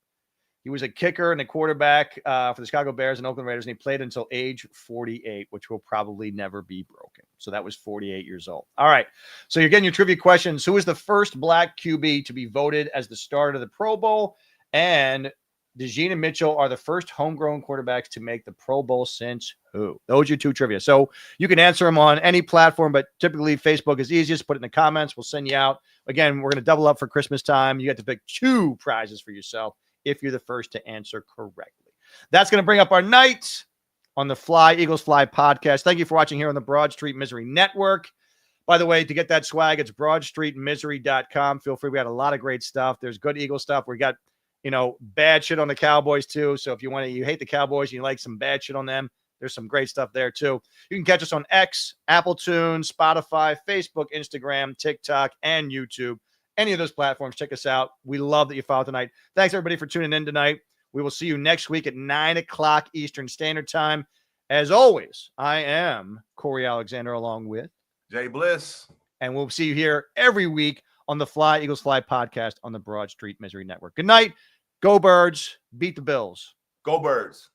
He was a kicker and a quarterback for the Chicago Bears and Oakland Raiders, and he played until age 48, which will probably never be broken. So that was 48 years old. All right. So you're getting your trivia questions. Who was the first black QB to be voted as the starter of the Pro Bowl? And DeJean and Mitchell are the first homegrown quarterbacks to make the Pro Bowl since who? Those are your two trivia. So you can answer them on any platform, but typically Facebook is easiest. Put it in the comments. We'll send you out. Again, we're going to double up for Christmas time. You get to pick 2 prizes for yourself if you're the first to answer correctly. That's going to bring up our night on the Eagles Fly podcast. Thank you for watching here on the Broad Street Misery Network. By the way, to get that swag, it's broadstreetmisery.com. Feel free. We got a lot of great stuff. There's good Eagle stuff. We got, bad shit on the Cowboys too. So if you hate the Cowboys and you like some bad shit on them, there's some great stuff there too. You can catch us on X, Apple Tunes, Spotify, Facebook, Instagram, TikTok, and YouTube. Any of those platforms, check us out. We love that you followed tonight. Thanks, everybody, for tuning in tonight. We will see you next week at 9 o'clock Eastern Standard Time. As always, I am Corey Alexander along with Jay Bliss. And we'll see you here every week on the Eagles Fly podcast on the Broad Street Misery Network. Good night. Go Birds. Beat the Bills. Go Birds.